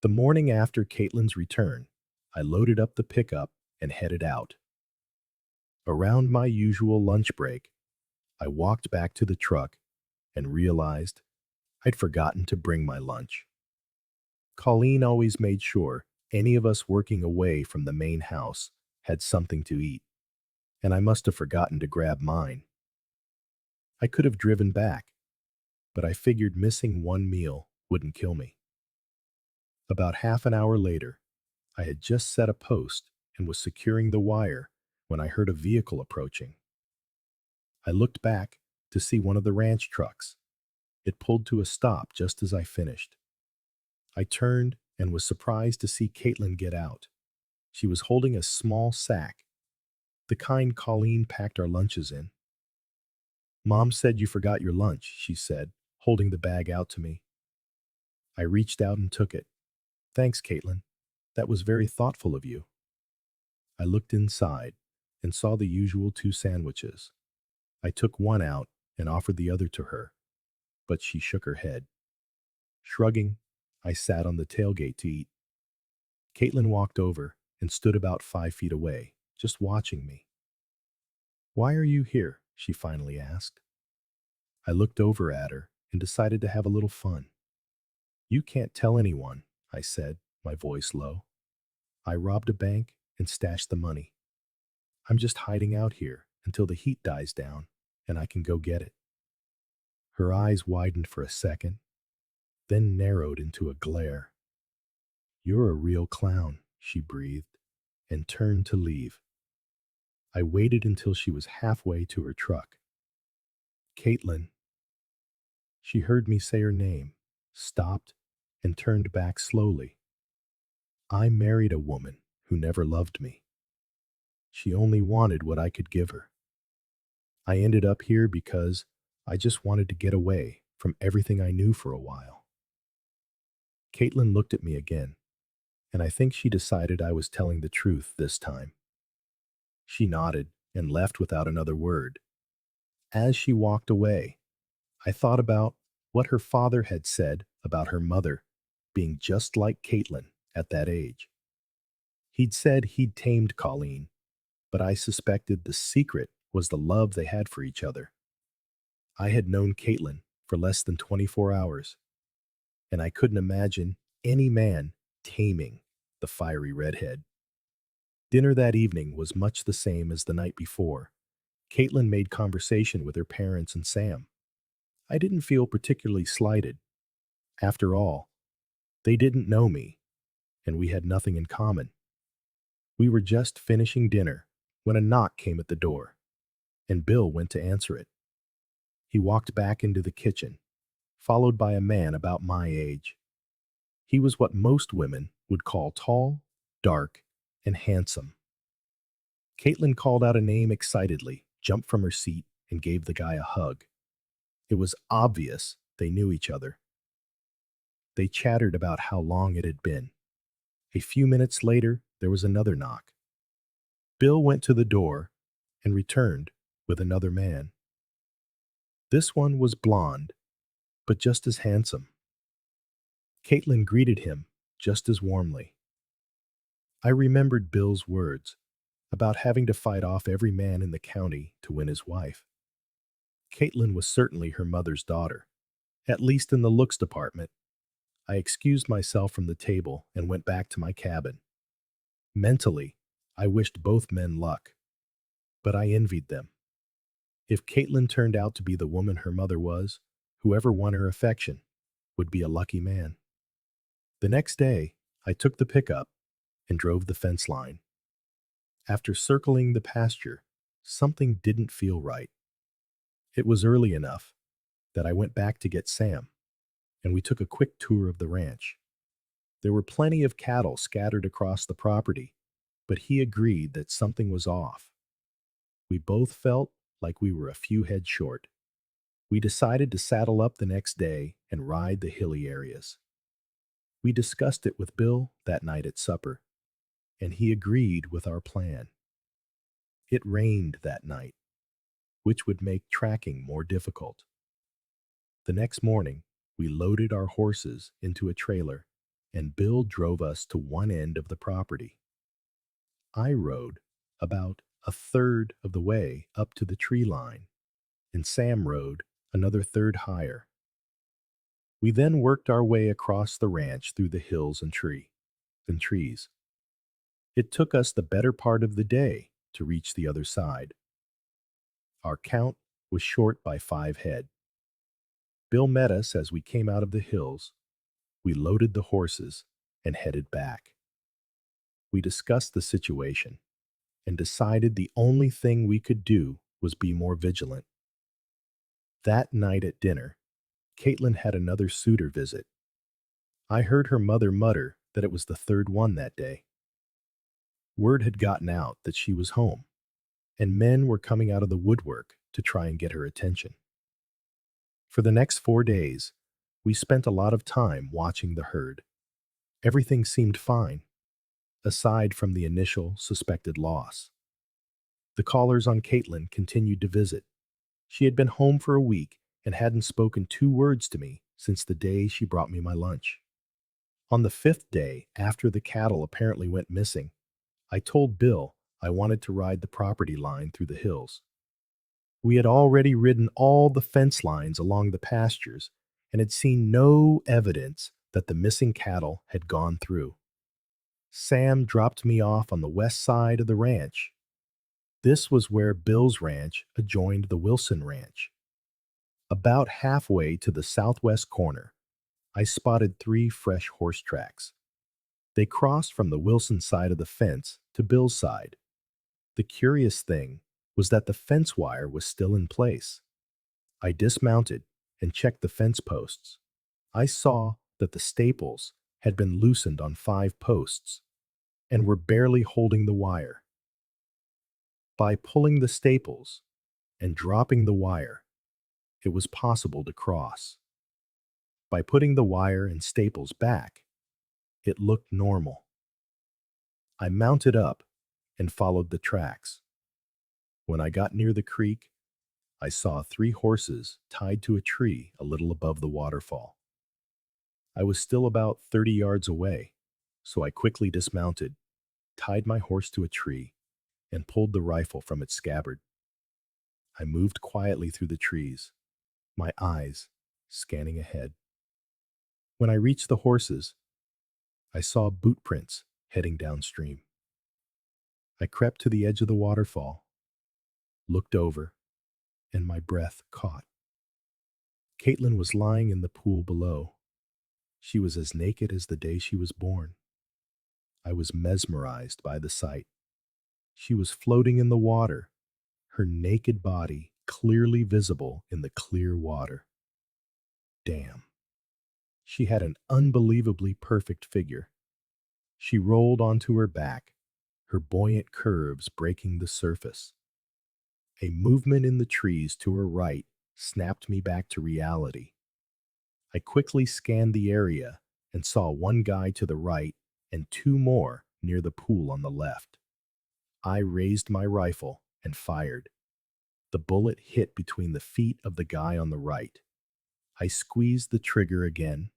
The morning after Caitlin's return, I loaded up the pickup and headed out. Around my usual lunch break, I walked back to the truck and realized I'd forgotten to bring my lunch. Colleen always made sure any of us working away from the main house had something to eat, and I must have forgotten to grab mine. I could have driven back, but I figured missing one meal wouldn't kill me. About half an hour later, I had just set a post and was securing the wire when I heard a vehicle approaching. I looked back to see one of the ranch trucks. It pulled to a stop just as I finished. I turned and was surprised to see Caitlin get out. She was holding a small sack, the kind Colleen packed our lunches in. Mom said you forgot your lunch, she said, holding the bag out to me. I reached out and took it. Thanks, Caitlin. That was very thoughtful of you. I looked inside and saw the usual two sandwiches. I took one out and offered the other to her, but she shook her head. Shrugging, I sat on the tailgate to eat. Caitlin walked over and stood about 5 feet away, just watching me. Why are you here? She finally asked. I looked over at her and decided to have a little fun. You can't tell anyone, I said, my voice low. I robbed a bank and stashed the money. I'm just hiding out here until the heat dies down and I can go get it. Her eyes widened for a second, then narrowed into a glare. You're a real clown, she breathed, and turned to leave. I waited until she was halfway to her truck. Caitlin. She heard me say her name, stopped, and turned back slowly. I married a woman who never loved me. She only wanted what I could give her. I ended up here because I just wanted to get away from everything I knew for a while. Caitlin looked at me again, and I think she decided I was telling the truth this time. She nodded and left without another word. As she walked away, I thought about what her father had said about her mother being just like Caitlin at that age. He'd said he'd tamed Colleen, but I suspected the secret was the love they had for each other. I had known Caitlin for less than 24 hours, and I couldn't imagine any man taming the fiery redhead. Dinner that evening was much the same as the night before. Caitlin made conversation with her parents and Sam. I didn't feel particularly slighted. After all, they didn't know me, and we had nothing in common. We were just finishing dinner when a knock came at the door, and Bill went to answer it. He walked back into the kitchen, followed by a man about my age. He was what most women would call tall, dark, and handsome. Caitlin called out a name excitedly, jumped from her seat, and gave the guy a hug. It was obvious they knew each other. They chattered about how long it had been. A few minutes later, there was another knock. Bill went to the door and returned with another man. This one was blonde, but just as handsome. Caitlin greeted him just as warmly. I remembered Bill's words about having to fight off every man in the county to win his wife. Caitlin was certainly her mother's daughter, at least in the looks department. I excused myself from the table and went back to my cabin. Mentally, I wished both men luck, but I envied them. If Caitlin turned out to be the woman her mother was, whoever won her affection would be a lucky man. The next day, I took the pickup and drove the fence line. After circling the pasture, something didn't feel right. It was early enough that I went back to get Sam, and we took a quick tour of the ranch. There were plenty of cattle scattered across the property, but he agreed that something was off. We both felt like we were a few heads short. We decided to saddle up the next day and ride the hilly areas. We discussed it with Bill that night at supper, and he agreed with our plan. It rained that night, which would make tracking more difficult. The next morning, we loaded our horses into a trailer, and Bill drove us to one end of the property. I rode about a third of the way up to the tree line, and Sam rode another third higher. We then worked our way across the ranch through the hills and trees. It took us the better part of the day to reach the other side. Our count was short by 5 head. Bill met us as we came out of the hills. We loaded the horses and headed back. We discussed the situation and decided the only thing we could do was be more vigilant. That night at dinner, Caitlin had another suitor visit. I heard her mother mutter that it was the third one that day. Word had gotten out that she was home, and men were coming out of the woodwork to try and get her attention. For the next 4 days, we spent a lot of time watching the herd. Everything seemed fine, aside from the initial suspected loss. The callers on Caitlin continued to visit. She had been home for a week and hadn't spoken 2 words to me since the day she brought me my lunch. On the 5th day, after the cattle apparently went missing, I told Bill I wanted to ride the property line through the hills. We had already ridden all the fence lines along the pastures and had seen no evidence that the missing cattle had gone through. Sam dropped me off on the west side of the ranch. This was where Bill's ranch adjoined the Wilson ranch. About halfway to the southwest corner, I spotted 3 fresh horse tracks. They crossed from the Wilson side of the fence to Bill's side. The curious thing was that the fence wire was still in place. I dismounted and checked the fence posts. I saw that the staples had been loosened on 5 posts and were barely holding the wire. By pulling the staples and dropping the wire, it was possible to cross. By putting the wire and staples back, it looked normal. I mounted up and followed the tracks. When I got near the creek, I saw 3 horses tied to a tree a little above the waterfall. I was still about 30 yards away, so I quickly dismounted, tied my horse to a tree, and pulled the rifle from its scabbard. I moved quietly through the trees, my eyes scanning ahead. When I reached the horses, I saw boot prints heading downstream. I crept to the edge of the waterfall, looked over, and my breath caught. Caitlin was lying in the pool below. She was as naked as the day she was born. I was mesmerized by the sight. She was floating in the water, her naked body clearly visible in the clear water. Damn. She had an unbelievably perfect figure. She rolled onto her back, her buoyant curves breaking the surface. A movement in the trees to her right snapped me back to reality. I quickly scanned the area and saw 1 guy to the right and 2 more near the pool on the left. I raised my rifle and fired. The bullet hit between the feet of the guy on the right. I squeezed the trigger again,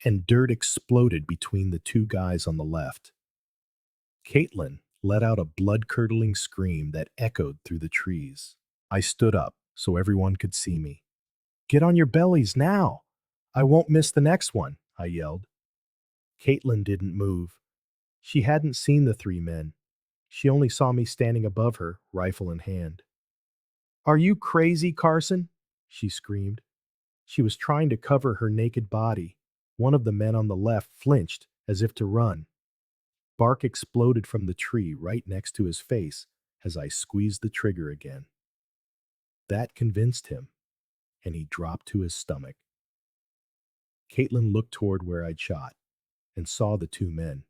and dirt exploded between the 2 guys on the left. Caitlin let out a blood-curdling scream that echoed through the trees. I stood up so everyone could see me. "Get on your bellies now! I won't miss the next one," I yelled. Caitlin didn't move. She hadn't seen the 3 men. She only saw me standing above her, rifle in hand. "Are you crazy, Carson?" she screamed. She was trying to cover her naked body. One of the men on the left flinched as if to run. Bark exploded from the tree right next to his face as I squeezed the trigger again. That convinced him, and he dropped to his stomach. Caitlin looked toward where I'd shot and saw the 2 men.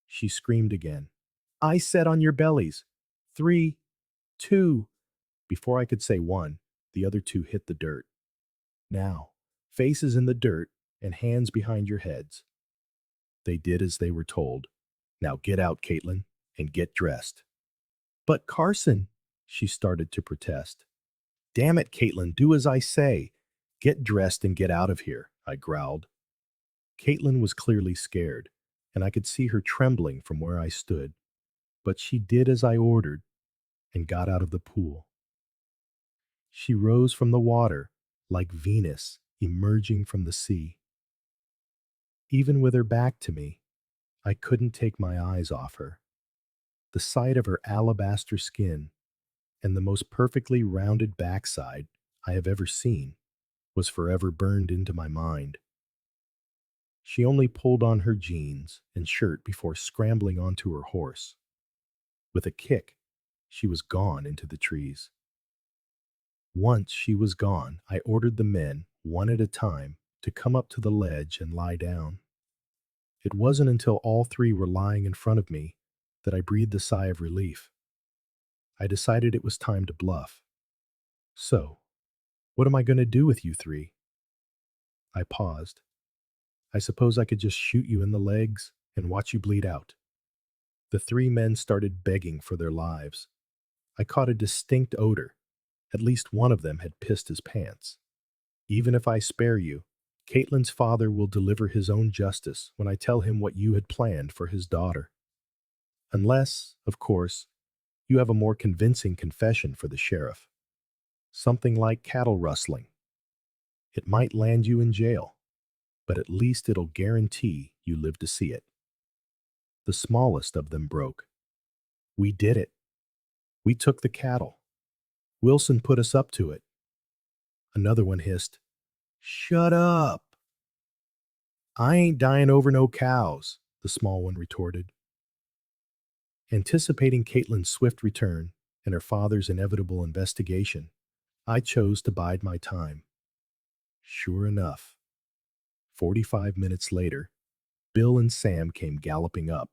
She screamed again. "I said on your bellies. 3, 2. Before I could say 1, the other 2 hit the dirt. "Now, faces in the dirt and hands behind your heads." They did as they were told. "Now get out, Caitlin, and get dressed." "But Carson," she started to protest. "Damn it, Caitlin, do as I say. Get dressed and get out of here," I growled. Caitlin was clearly scared, and I could see her trembling from where I stood. But she did as I ordered. and got out of the pool. She rose from the water like Venus emerging from the sea. Even with her back to me, I couldn't take my eyes off her. The sight of her alabaster skin and the most perfectly rounded backside I have ever seen was forever burned into my mind. She only pulled on her jeans and shirt before scrambling onto her horse. With a kick, she was gone into the trees. Once she was gone, I ordered the men, one at a time, to come up to the ledge and lie down. It wasn't until all three were lying in front of me that I breathed a sigh of relief. I decided it was time to bluff. So, what am I going to do with you three? I paused. I suppose I could just shoot you in the legs and watch you bleed out. The three men started begging for their lives. I caught a distinct odor. At least one of them had pissed his pants. Even if I spare you, Caitlin's father will deliver his own justice when I tell him what you had planned for his daughter. Unless, of course, you have a more convincing confession for the sheriff. Something like cattle rustling. It might land you in jail, but at least it'll guarantee you live to see it. The smallest of them broke. We did it. We took the cattle. Wilson put us up to it. Another one hissed, "Shut up." "I ain't dying over no cows," the small one retorted. Anticipating Caitlin's swift return and her father's inevitable investigation, I chose to bide my time. Sure enough, 45 minutes later, Bill and Sam came galloping up.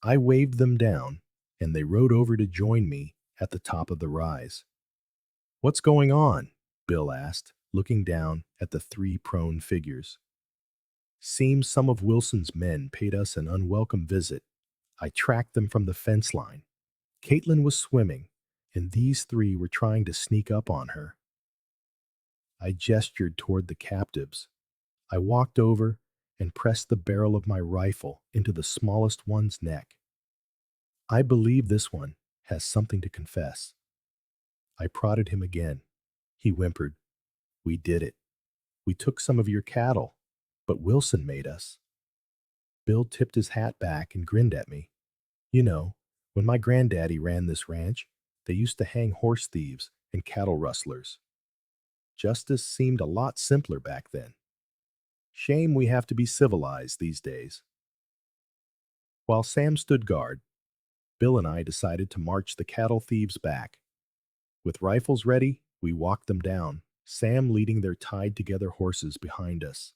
I waved them down, and they rode over to join me at the top of the rise. "What's going on?" Bill asked, looking down at the three prone figures. "Seems some of Wilson's men paid us an unwelcome visit. I tracked them from the fence line. Caitlin was swimming, and these three were trying to sneak up on her." I gestured toward the captives. I walked over and pressed the barrel of my rifle into the smallest one's neck. "I believe this one has something to confess." I prodded him again. He whimpered, "We did it. We took some of your cattle, but Wilson made us." Bill tipped his hat back and grinned at me. "You know, when my granddaddy ran this ranch, they used to hang horse thieves and cattle rustlers. Justice seemed a lot simpler back then. Shame we have to be civilized these days." While Sam stood guard, Bill and I decided to march the cattle thieves back. With rifles ready, we walked them down, Sam leading their tied-together horses behind us.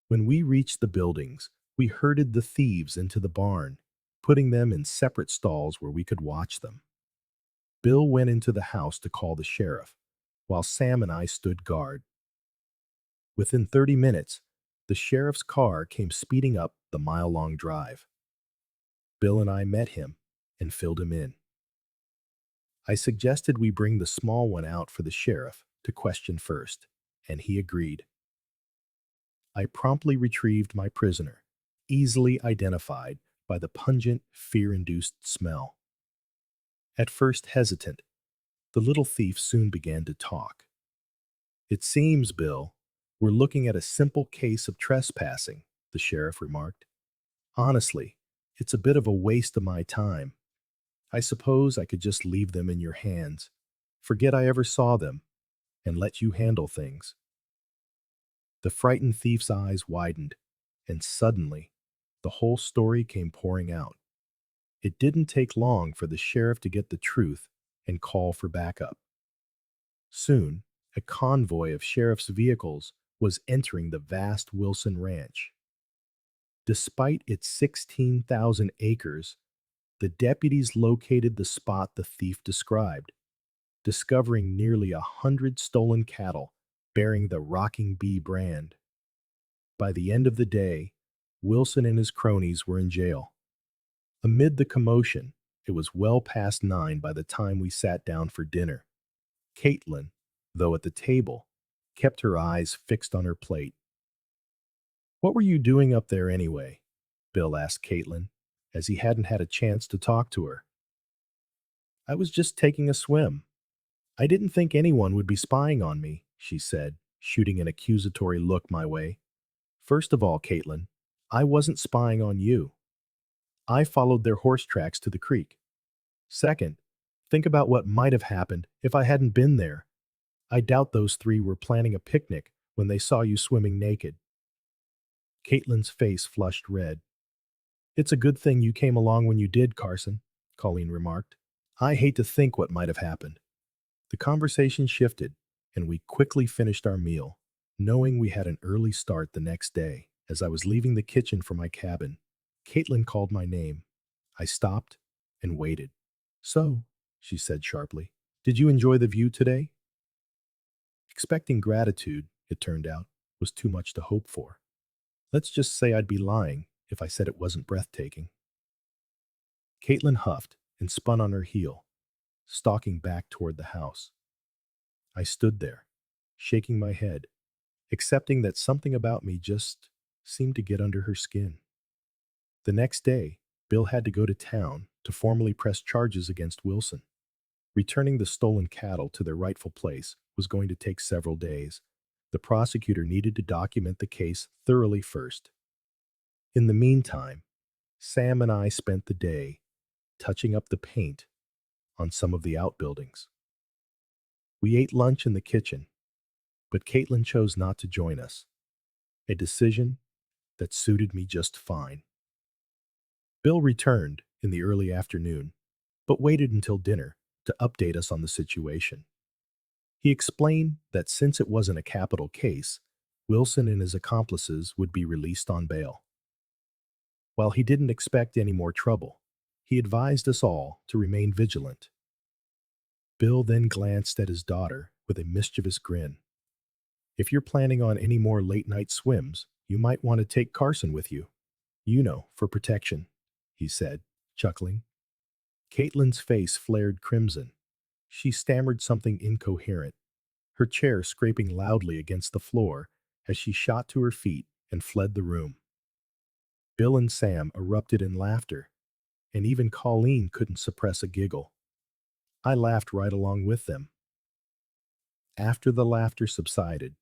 When we reached the buildings, we herded the thieves into the barn, putting them in separate stalls where we could watch them. Bill went into the house to call the sheriff, while Sam and I stood guard. Within 30 minutes, the sheriff's car came speeding up the mile-long drive. Bill and I met him and filled him in. I suggested we bring the small one out for the sheriff to question first, and he agreed. I promptly retrieved my prisoner, easily identified by the pungent, fear-induced smell. At first hesitant, the little thief soon began to talk. "It seems, Bill, we're looking at a simple case of trespassing," the sheriff remarked. "Honestly, it's a bit of a waste of my time. I suppose I could just leave them in your hands, forget I ever saw them, and let you handle things." The frightened thief's eyes widened, and suddenly, the whole story came pouring out. It didn't take long for the sheriff to get the truth and call for backup. Soon, a convoy of sheriff's vehicles was entering the vast Wilson Ranch. Despite its 16,000 acres, the deputies located the spot the thief described, discovering nearly 100 stolen cattle bearing the Rocking Bee brand. By the end of the day, Wilson and his cronies were in jail. Amid the commotion, it was well past 9 by the time we sat down for dinner. Caitlin, though at the table, kept her eyes fixed on her plate. "What were you doing up there anyway?" Bill asked Caitlin, as he hadn't had a chance to talk to her. I was just taking a swim. I didn't think anyone would be spying on me, she said, shooting an accusatory look my way. First of all, Caitlin, I wasn't spying on you. I followed their horse tracks to the creek. Second, think about what might have happened if I hadn't been there. I doubt those three were planning a picnic when they saw you swimming naked. Caitlin's face flushed red. It's a good thing you came along when you did, Carson, Colleen remarked. I hate to think what might have happened. The conversation shifted, and we quickly finished our meal, knowing we had an early start the next day. As I was leaving the kitchen for my cabin, Caitlin called my name. I stopped and waited. So, she said sharply, did you enjoy the view today? Expecting gratitude, it turned out, was too much to hope for. Let's just say I'd be lying if I said it wasn't breathtaking. Caitlin huffed and spun on her heel, stalking back toward the house. I stood there, shaking my head, accepting that something about me just seemed to get under her skin. The next day, Bill had to go to town to formally press charges against Wilson. Returning the stolen cattle to their rightful place was going to take several days. The prosecutor needed to document the case thoroughly first. In the meantime, Sam and I spent the day touching up the paint on some of the outbuildings. We ate lunch in the kitchen, but Caitlin chose not to join us, a decision that suited me just fine. Bill returned in the early afternoon, but waited until dinner to update us on the situation. He explained that since it wasn't a capital case, Wilson and his accomplices would be released on bail. While he didn't expect any more trouble, he advised us all to remain vigilant. Bill then glanced at his daughter with a mischievous grin. If you're planning on any more late-night swims, you might want to take Carson with you. You know, for protection, he said, chuckling. Caitlin's face flared crimson. She stammered something incoherent, her chair scraping loudly against the floor as she shot to her feet and fled the room. Bill and Sam erupted in laughter, and even Colleen couldn't suppress a giggle. I laughed right along with them. After the laughter subsided,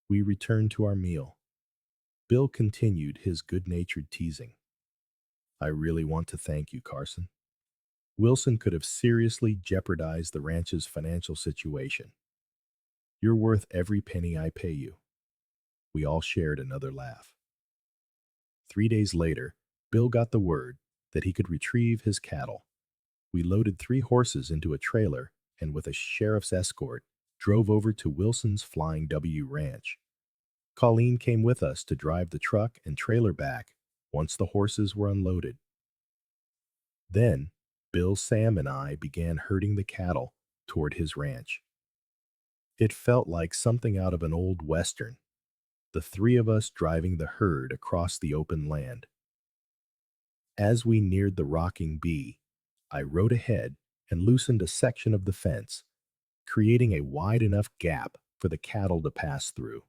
we returned to our meal. Bill continued his good-natured teasing. I really want to thank you, Carson. Wilson could have seriously jeopardized the ranch's financial situation. You're worth every penny I pay you. We all shared another laugh. 3 days later, Bill got the word that he could retrieve his cattle. We loaded 3 horses into a trailer and with a sheriff's escort, drove over to Wilson's Flying W Ranch. Colleen came with us to drive the truck and trailer back once the horses were unloaded. Then, Bill, Sam, and I began herding the cattle toward his ranch. It felt like something out of an old western, the 3 of us driving the herd across the open land. As we neared the rocking bee, I rode ahead and loosened a section of the fence, creating a wide enough gap for the cattle to pass through.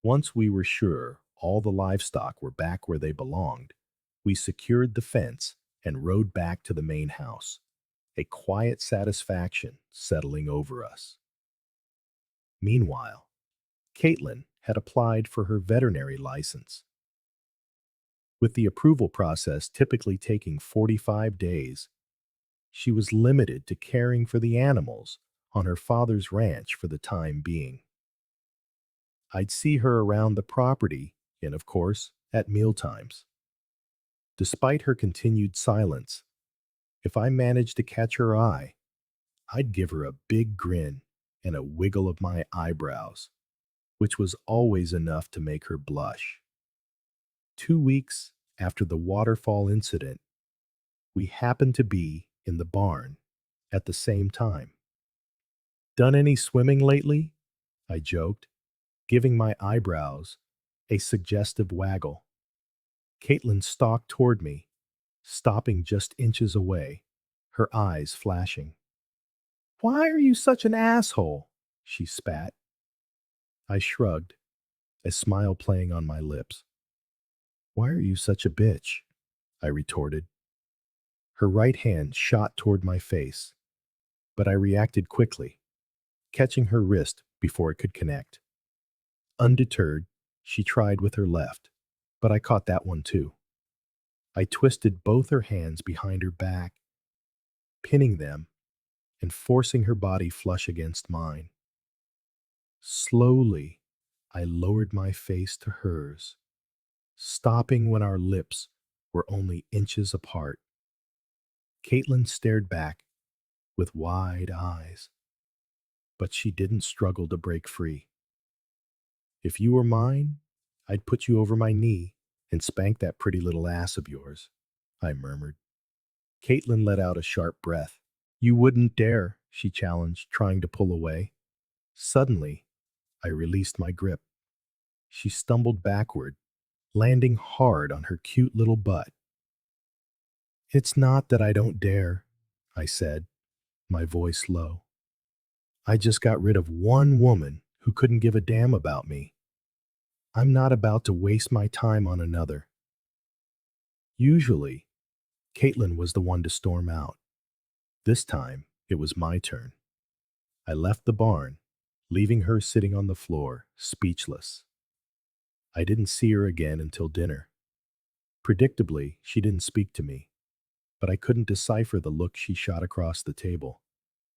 Once we were sure all the livestock were back where they belonged, we secured the fence and rode back to the main house, a quiet satisfaction settling over us. Meanwhile, Caitlin had applied for her veterinary license. With the approval process typically taking 45 days, she was limited to caring for the animals on her father's ranch for the time being. I'd see her around the property and, of course, at mealtimes. Despite her continued silence, if I managed to catch her eye, I'd give her a big grin and a wiggle of my eyebrows, which was always enough to make her blush. 2 weeks after the waterfall incident, we happened to be in the barn at the same time. Done any swimming lately? I joked, giving my eyebrows a suggestive waggle. Caitlin stalked toward me, stopping just inches away, her eyes flashing. Why are you such an asshole? She spat. I shrugged, a smile playing on my lips. Why are you such a bitch? I retorted. Her right hand shot toward my face, but I reacted quickly, catching her wrist before it could connect. Undeterred, she tried with her left, but I caught that one too. I twisted both her hands behind her back, pinning them and forcing her body flush against mine. Slowly, I lowered my face to hers, stopping when our lips were only inches apart. Caitlin stared back with wide eyes, but she didn't struggle to break free. If you were mine, I'd put you over my knee and spank that pretty little ass of yours, I murmured. Caitlin let out a sharp breath. You wouldn't dare, she challenged, trying to pull away. Suddenly, I released my grip. She stumbled backward, landing hard on her cute little butt. It's not that I don't dare, I said, my voice low. I just got rid of one woman who couldn't give a damn about me. I'm not about to waste my time on another. Usually, Caitlin was the one to storm out. This time, it was my turn. I left the barn, leaving her sitting on the floor, speechless. I didn't see her again until dinner. Predictably, she didn't speak to me, but I couldn't decipher the look she shot across the table.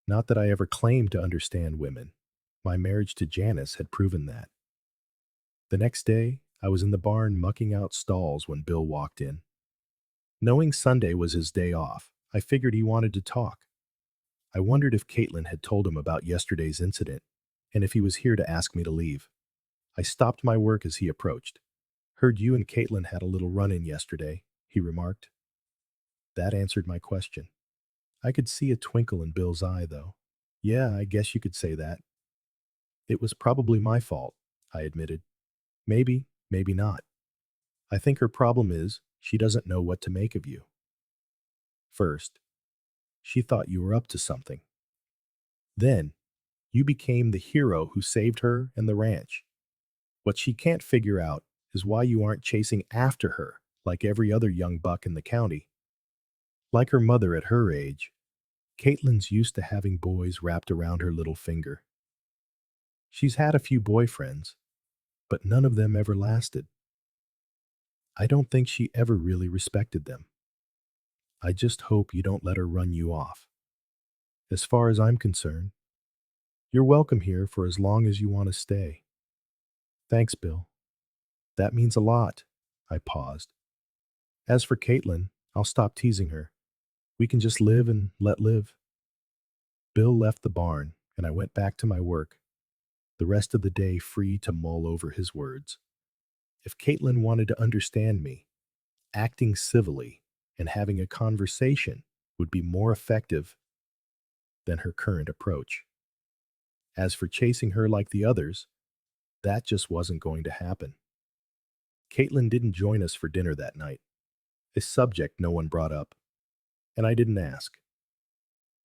Not that I ever claimed to understand women. My marriage to Janice had proven that. The next day, I was in the barn mucking out stalls when Bill walked in. Knowing Sunday was his day off, I figured he wanted to talk. I wondered if Caitlin had told him about yesterday's incident, and if he was here to ask me to leave. I stopped my work as he approached. Heard you and Caitlin had a little run-in yesterday, he remarked. That answered my question. I could see a twinkle in Bill's eye, though. Yeah, I guess you could say that. It was probably my fault, I admitted. Maybe, maybe not. I think her problem is she doesn't know what to make of you. First, she thought you were up to something. Then, you became the hero who saved her and the ranch. What she can't figure out is why you aren't chasing after her like every other young buck in the county. Like her mother at her age, Caitlin's used to having boys wrapped around her little finger. She's had a few boyfriends, but none of them ever lasted. I don't think she ever really respected them. I just hope you don't let her run you off. As far as I'm concerned, you're welcome here for as long as you want to stay. Thanks, Bill. That means a lot. I paused. As for Caitlin, I'll stop teasing her. We can just live and let live. Bill left the barn, and I went back to my work, the rest of the day free to mull over his words. If Caitlin wanted to understand me, acting civilly and having a conversation would be more effective than her current approach. As for chasing her like the others, that just wasn't going to happen. Caitlin didn't join us for dinner that night, a subject no one brought up, and I didn't ask.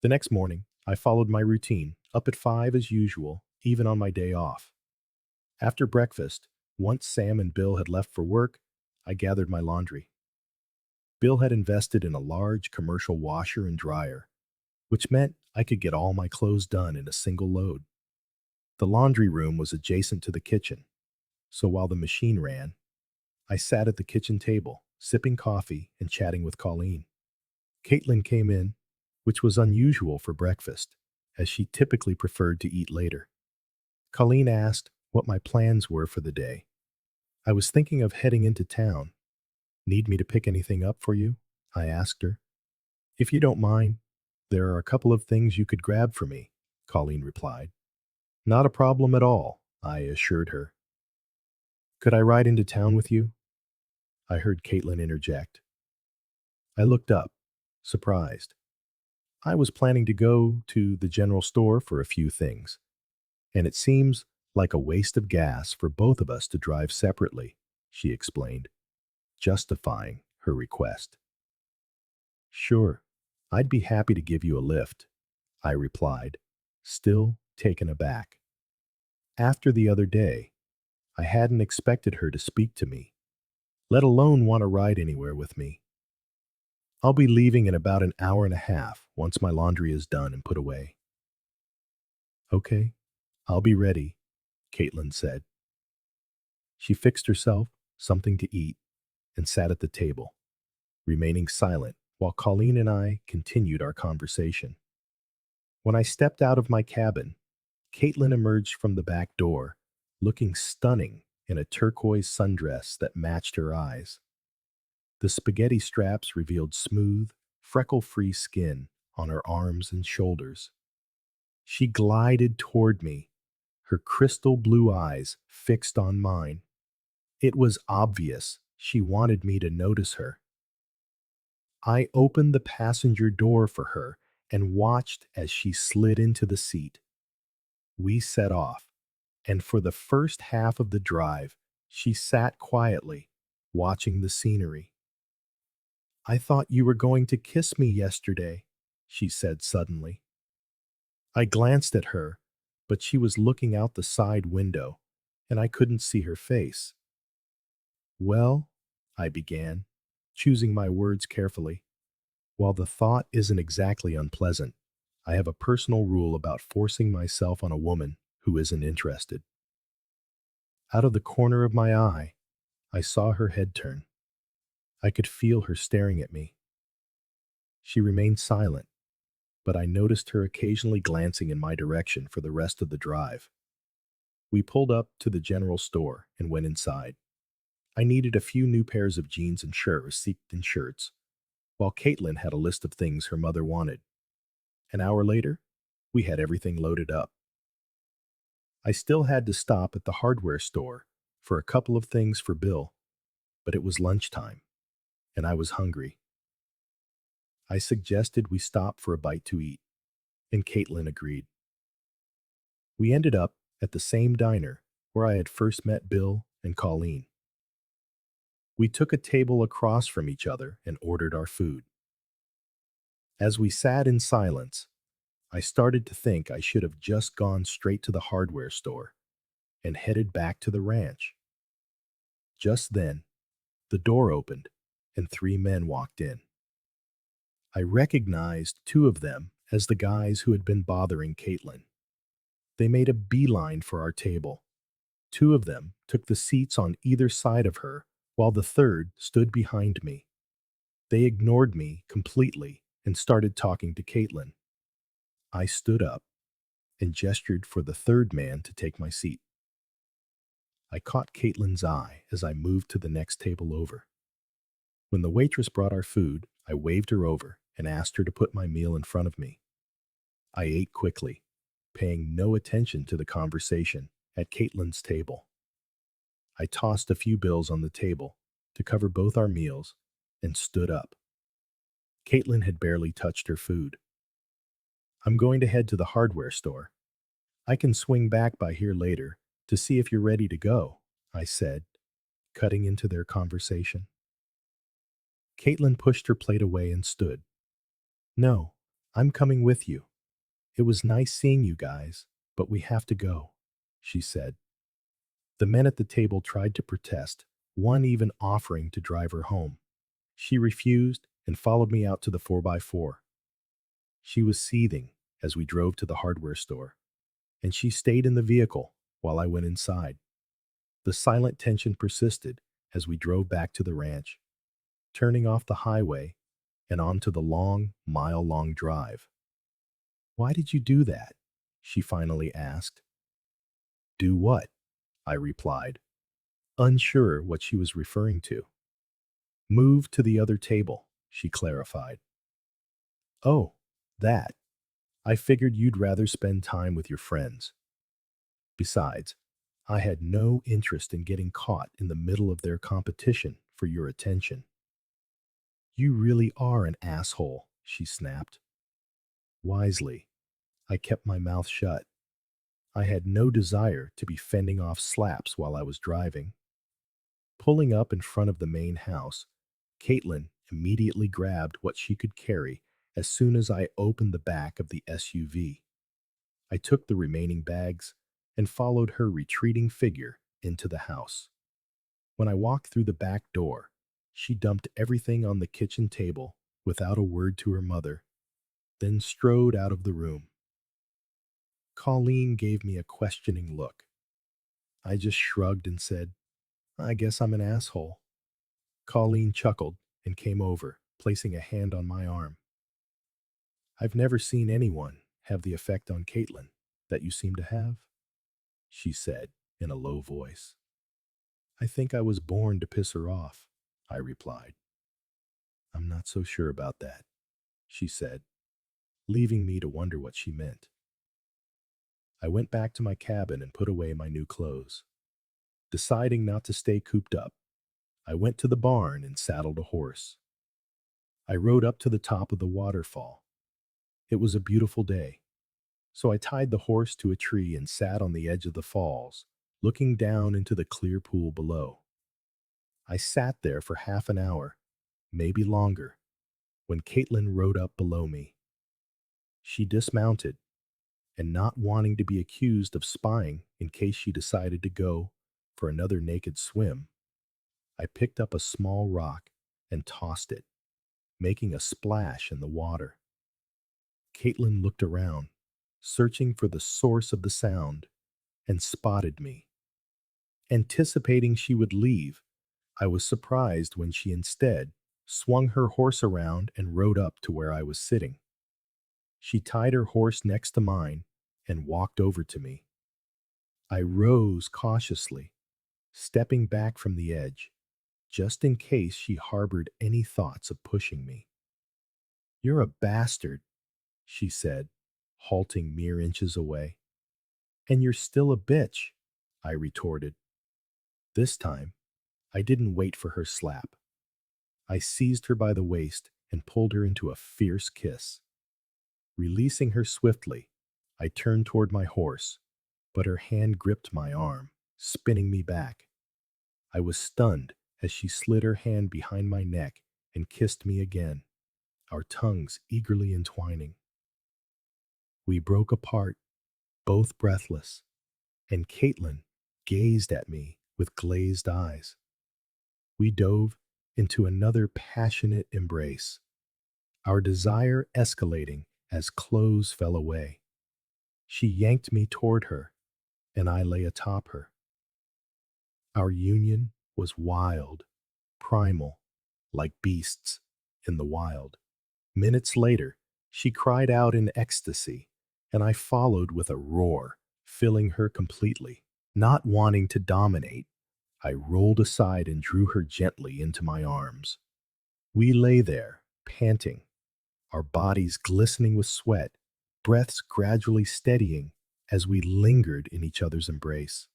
The next morning, I followed my routine, up at 5 as usual, even on my day off. After breakfast, once Sam and Bill had left for work, I gathered my laundry. Bill had invested in a large commercial washer and dryer, which meant I could get all my clothes done in a single load. The laundry room was adjacent to the kitchen, so while the machine ran, I sat at the kitchen table, sipping coffee and chatting with Colleen. Caitlin came in, which was unusual for breakfast, as she typically preferred to eat later. Colleen asked what my plans were for the day. I was thinking of heading into town. Need me to pick anything up for you? I asked her. If you don't mind, there are a couple of things you could grab for me, Colleen replied. Not a problem at all, I assured her. Could I ride into town with you? I heard Caitlin interject. I looked up, surprised. I was planning to go to the general store for a few things, and it seems like a waste of gas for both of us to drive separately, she explained, justifying her request. Sure, I'd be happy to give you a lift, I replied, still taken aback. After the other day, I hadn't expected her to speak to me, let alone want to ride anywhere with me. I'll be leaving in about an hour and a half once my laundry is done and put away. Okay, I'll be ready, Caitlin said. She fixed herself something to eat and sat at the table, remaining silent while Colleen and I continued our conversation. When I stepped out of my cabin, Caitlin emerged from the back door, looking stunning in a turquoise sundress that matched her eyes. The spaghetti straps revealed smooth, freckle-free skin on her arms and shoulders. She glided toward me, her crystal blue eyes fixed on mine. It was obvious she wanted me to notice her. I opened the passenger door for her and watched as she slid into the seat. We set off, and for the first half of the drive, she sat quietly, watching the scenery. I thought you were going to kiss me yesterday, she said suddenly. I glanced at her, but she was looking out the side window, and I couldn't see her face. Well, I began, choosing my words carefully. While the thought isn't exactly unpleasant, I have a personal rule about forcing myself on a woman who isn't interested. Out of the corner of my eye, I saw her head turn. I could feel her staring at me. She remained silent, but I noticed her occasionally glancing in my direction for the rest of the drive. We pulled up to the general store and went inside. I needed a few new pairs of jeans and shirts, while Caitlin had a list of things her mother wanted. An hour later, we had everything loaded up. I still had to stop at the hardware store for a couple of things for Bill, but it was lunchtime, and I was hungry. I suggested we stop for a bite to eat, and Caitlin agreed. We ended up at the same diner where I had first met Bill and Colleen. We took a table across from each other and ordered our food. As we sat in silence, I started to think I should have just gone straight to the hardware store and headed back to the ranch. Just then, the door opened and three men walked in. I recognized two of them as the guys who had been bothering Caitlin. They made a beeline for our table. Two of them took the seats on either side of her, while the third stood behind me. They ignored me completely and started talking to Caitlin. I stood up and gestured for the third man to take my seat. I caught Caitlin's eye as I moved to the next table over. When the waitress brought our food, I waved her over and asked her to put my meal in front of me. I ate quickly, paying no attention to the conversation at Caitlin's table. I tossed a few bills on the table to cover both our meals and stood up. Caitlin had barely touched her food. I'm going to head to the hardware store. I can swing back by here later to see if you're ready to go, I said, cutting into their conversation. Caitlin pushed her plate away and stood. No, I'm coming with you. It was nice seeing you guys, but we have to go, she said. The men at the table tried to protest, one even offering to drive her home. She refused and followed me out to the 4x4. She was seething as we drove to the hardware store, and she stayed in the vehicle while I went inside. The silent tension persisted as we drove back to the ranch, turning off the highway and onto the long, mile-long drive. Why did you do that? She finally asked. Do what? I replied, unsure what she was referring to. Move to the other table, she clarified. Oh, that. I figured you'd rather spend time with your friends. Besides, I had no interest in getting caught in the middle of their competition for your attention. You really are an asshole, she snapped. Wisely, I kept my mouth shut. I had no desire to be fending off slaps while I was driving. Pulling up in front of the main house, Caitlin immediately grabbed what she could carry as soon as I opened the back of the SUV. I took the remaining bags and followed her retreating figure into the house. When I walked through the back door, she dumped everything on the kitchen table without a word to her mother, then strode out of the room. Colleen gave me a questioning look. I just shrugged and said, I guess I'm an asshole. Colleen chuckled and came over, placing a hand on my arm. I've never seen anyone have the effect on Caitlin that you seem to have, she said in a low voice. I think I was born to piss her off, I replied. I'm not so sure about that, she said, leaving me to wonder what she meant. I went back to my cabin and put away my new clothes. Deciding not to stay cooped up, I went to the barn and saddled a horse. I rode up to the top of the waterfall. It was a beautiful day, so I tied the horse to a tree and sat on the edge of the falls, looking down into the clear pool below. I sat there for half an hour, maybe longer, when Caitlin rode up below me. She dismounted, and not wanting to be accused of spying in case she decided to go for another naked swim, I picked up a small rock and tossed it, making a splash in the water. Caitlin looked around, searching for the source of the sound, and spotted me. Anticipating she would leave, I was surprised when she instead swung her horse around and rode up to where I was sitting. She tied her horse next to mine and walked over to me. I rose cautiously, stepping back from the edge, just in case she harbored any thoughts of pushing me. You're a bastard, she said, halting mere inches away. And you're still a bitch, I retorted. This time, I didn't wait for her slap. I seized her by the waist and pulled her into a fierce kiss. Releasing her swiftly, I turned toward my horse, but her hand gripped my arm, spinning me back. I was stunned as she slid her hand behind my neck and kissed me again, our tongues eagerly entwining. We broke apart, both breathless, and Caitlin gazed at me with glazed eyes. We dove into another passionate embrace, our desire escalating as clothes fell away. She yanked me toward her, and I lay atop her. Our union was wild, primal, like beasts in the wild. Minutes later, she cried out in ecstasy, and I followed with a roar, filling her completely. Not wanting to dominate, I rolled aside and drew her gently into my arms. We lay there, panting, our bodies glistening with sweat, breaths gradually steadying as we lingered in each other's embrace.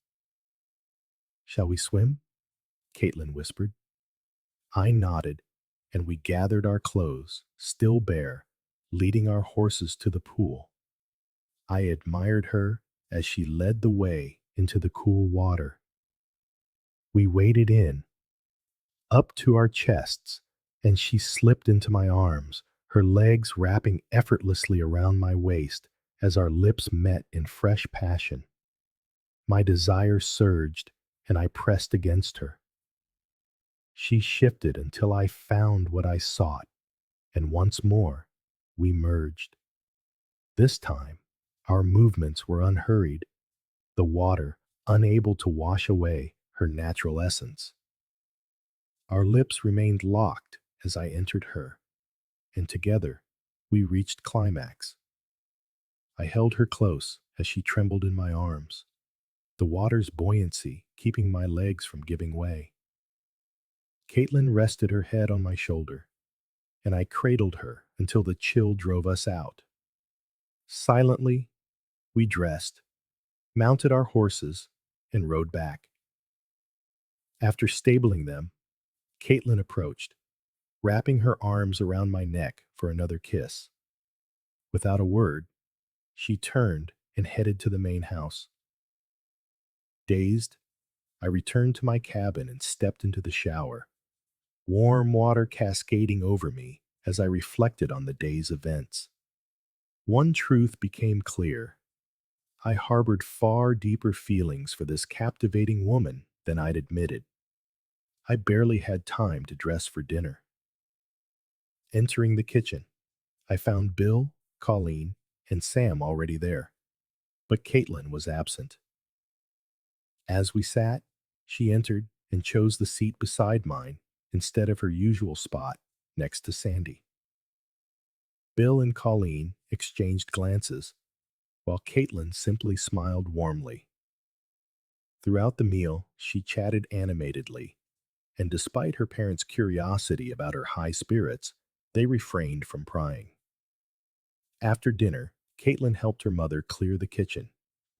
Shall we swim? Caitlin whispered. I nodded, and we gathered our clothes, still bare, leading our horses to the pool. I admired her as she led the way into the cool water. We waded in, up to our chests, and she slipped into my arms, her legs wrapping effortlessly around my waist as our lips met in fresh passion. My desire surged, and I pressed against her. She shifted until I found what I sought, and once more we merged. This time, our movements were unhurried, the water unable to wash away her natural essence. Our lips remained locked as I entered her, and together we reached climax. I held her close as she trembled in my arms, the water's buoyancy keeping my legs from giving way. Caitlin rested her head on my shoulder, and I cradled her until the chill drove us out. Silently, we dressed, mounted our horses, and rode back. After stabling them, Caitlin approached, wrapping her arms around my neck for another kiss. Without a word, she turned and headed to the main house. Dazed, I returned to my cabin and stepped into the shower, warm water cascading over me as I reflected on the day's events. One truth became clear. I harbored far deeper feelings for this captivating woman than I'd admitted. I barely had time to dress for dinner. Entering the kitchen, I found Bill, Colleen, and Sam already there, but Caitlin was absent. As we sat, she entered and chose the seat beside mine instead of her usual spot next to Sandy. Bill and Colleen exchanged glances, while Caitlin simply smiled warmly. Throughout the meal, she chatted animatedly, and despite her parents' curiosity about her high spirits, they refrained from prying. After dinner, Caitlin helped her mother clear the kitchen,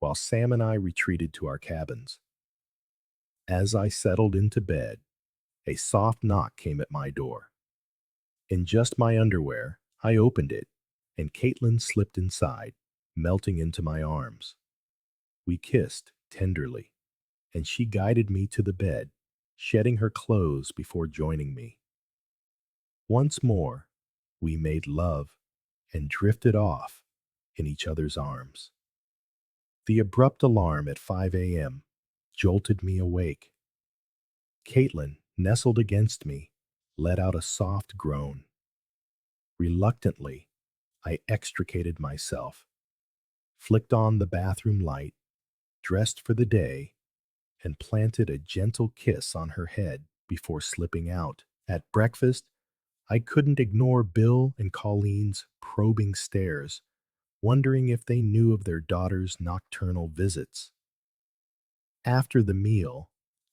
while Sam and I retreated to our cabins. As I settled into bed, a soft knock came at my door. In just my underwear, I opened it, and Caitlin slipped inside, melting into my arms. We kissed tenderly, and she guided me to the bed, shedding her clothes before joining me. Once more, we made love and drifted off in each other's arms. The abrupt alarm at 5 a.m. jolted me awake. Caitlin, nestled against me, let out a soft groan. Reluctantly, I extricated myself, flicked on the bathroom light, dressed for the day, and planted a gentle kiss on her head before slipping out. At breakfast, I couldn't ignore Bill and Colleen's probing stares, wondering if they knew of their daughter's nocturnal visits. After the meal,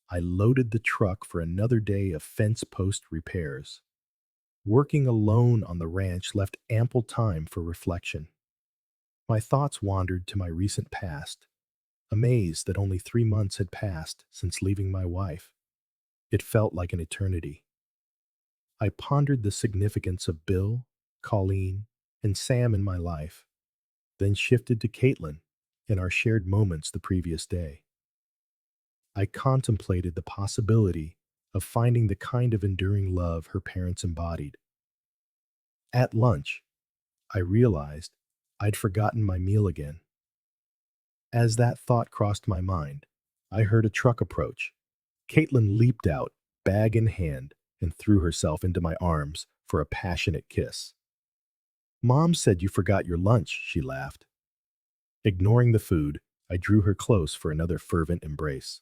I loaded the truck for another day of fence post repairs. Working alone on the ranch left ample time for reflection. My thoughts wandered to my recent past, amazed that only 3 months had passed since leaving my wife. It felt like an eternity. I pondered the significance of Bill, Colleen, and Sam in my life, then shifted to Caitlin and our shared moments the previous day. I contemplated the possibility of finding the kind of enduring love her parents embodied. At lunch, I realized I'd forgotten my meal again. As that thought crossed my mind, I heard a truck approach. Caitlin leaped out, bag in hand, and threw herself into my arms for a passionate kiss. Mom said you forgot your lunch, she laughed. Ignoring the food, I drew her close for another fervent embrace.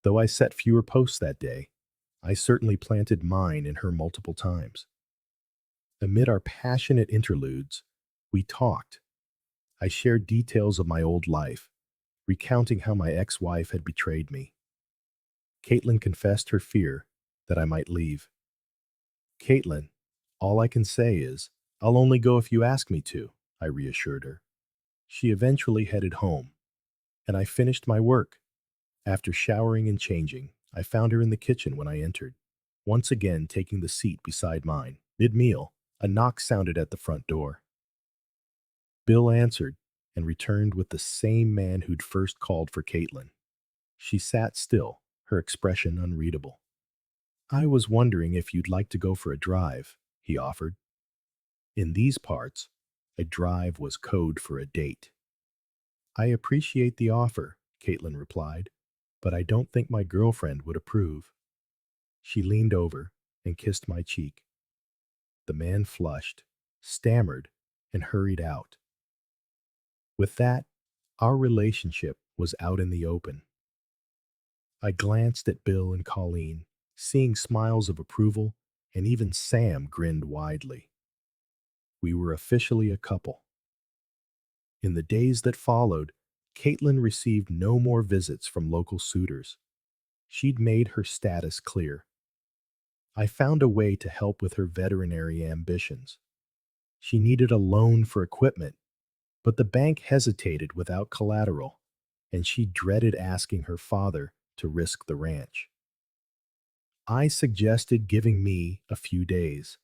Though I set fewer posts that day, I certainly planted mine in her multiple times. Amid our passionate interludes, we talked. I shared details of my old life, recounting how my ex-wife had betrayed me. Caitlin confessed her fear that I might leave. Caitlin, all I can say is, I'll only go if you ask me to, I reassured her. She eventually headed home, and I finished my work. After showering and changing, I found her in the kitchen when I entered, once again taking the seat beside mine. Mid-meal, a knock sounded at the front door. Bill answered and returned with the same man who'd first called for Caitlin. She sat still, her expression unreadable. I was wondering if you'd like to go for a drive, he offered. In these parts, a drive was code for a date. I appreciate the offer, Caitlin replied, but I don't think my girlfriend would approve. She leaned over and kissed my cheek. The man flushed, stammered, and hurried out. With that, our relationship was out in the open. I glanced at Bill and Colleen, seeing smiles of approval, and even Sam grinned widely. We were officially a couple. In the days that followed, Caitlin received no more visits from local suitors. She'd made her status clear. I found a way to help with her veterinary ambitions. She needed a loan for equipment, but the bank hesitated without collateral, and she dreaded asking her father to risk the ranch. I suggested giving me a few days.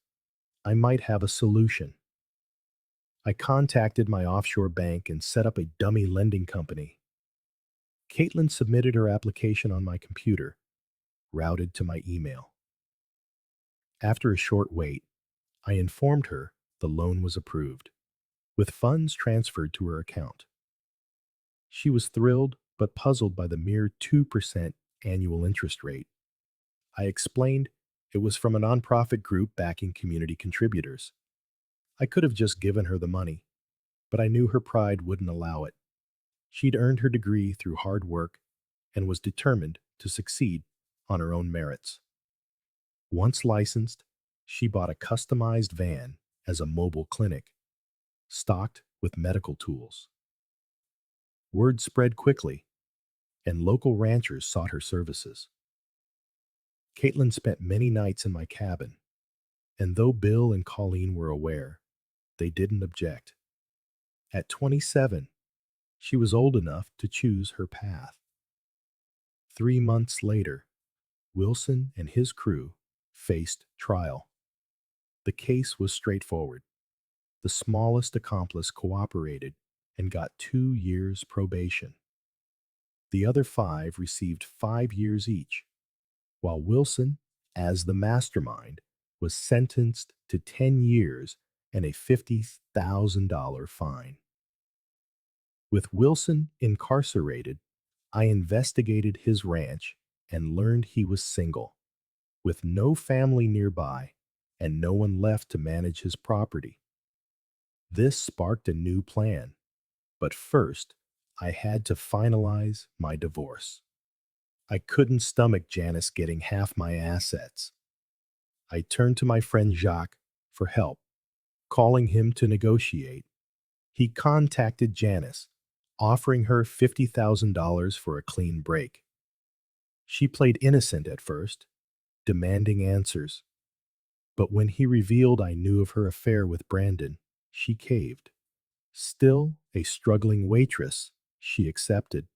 I might have a solution. I contacted my offshore bank and set up a dummy lending company. Caitlin submitted her application on my computer, routed to my email. After a short wait, I informed her the loan was approved, with funds transferred to her account. She was thrilled but puzzled by the mere 2% annual interest rate. I explained It was from a nonprofit group backing community contributors. I could have just given her the money, but I knew her pride wouldn't allow it. She'd earned her degree through hard work and was determined to succeed on her own merits. Once licensed, she bought a customized van as a mobile clinic, stocked with medical tools. Word spread quickly, and local ranchers sought her services. Caitlin spent many nights in my cabin, and though Bill and Colleen were aware, they didn't object. At 27, she was old enough to choose her path. 3 months later, Wilson and his crew faced trial. The case was straightforward. The smallest accomplice cooperated and got 2 years probation. The other 5 received 5 years each, while Wilson, as the mastermind, was sentenced to 10 years and a $50,000 fine. With Wilson incarcerated, I investigated his ranch and learned he was single, with no family nearby and no one left to manage his property. This sparked a new plan, but first, I had to finalize my divorce. I couldn't stomach Janice getting half my assets. I turned to my friend Jacques for help, calling him to negotiate. He contacted Janice, offering her $50,000 for a clean break. She played innocent at first, demanding answers. But when he revealed I knew of her affair with Brandon, she caved. Still a struggling waitress, she accepted.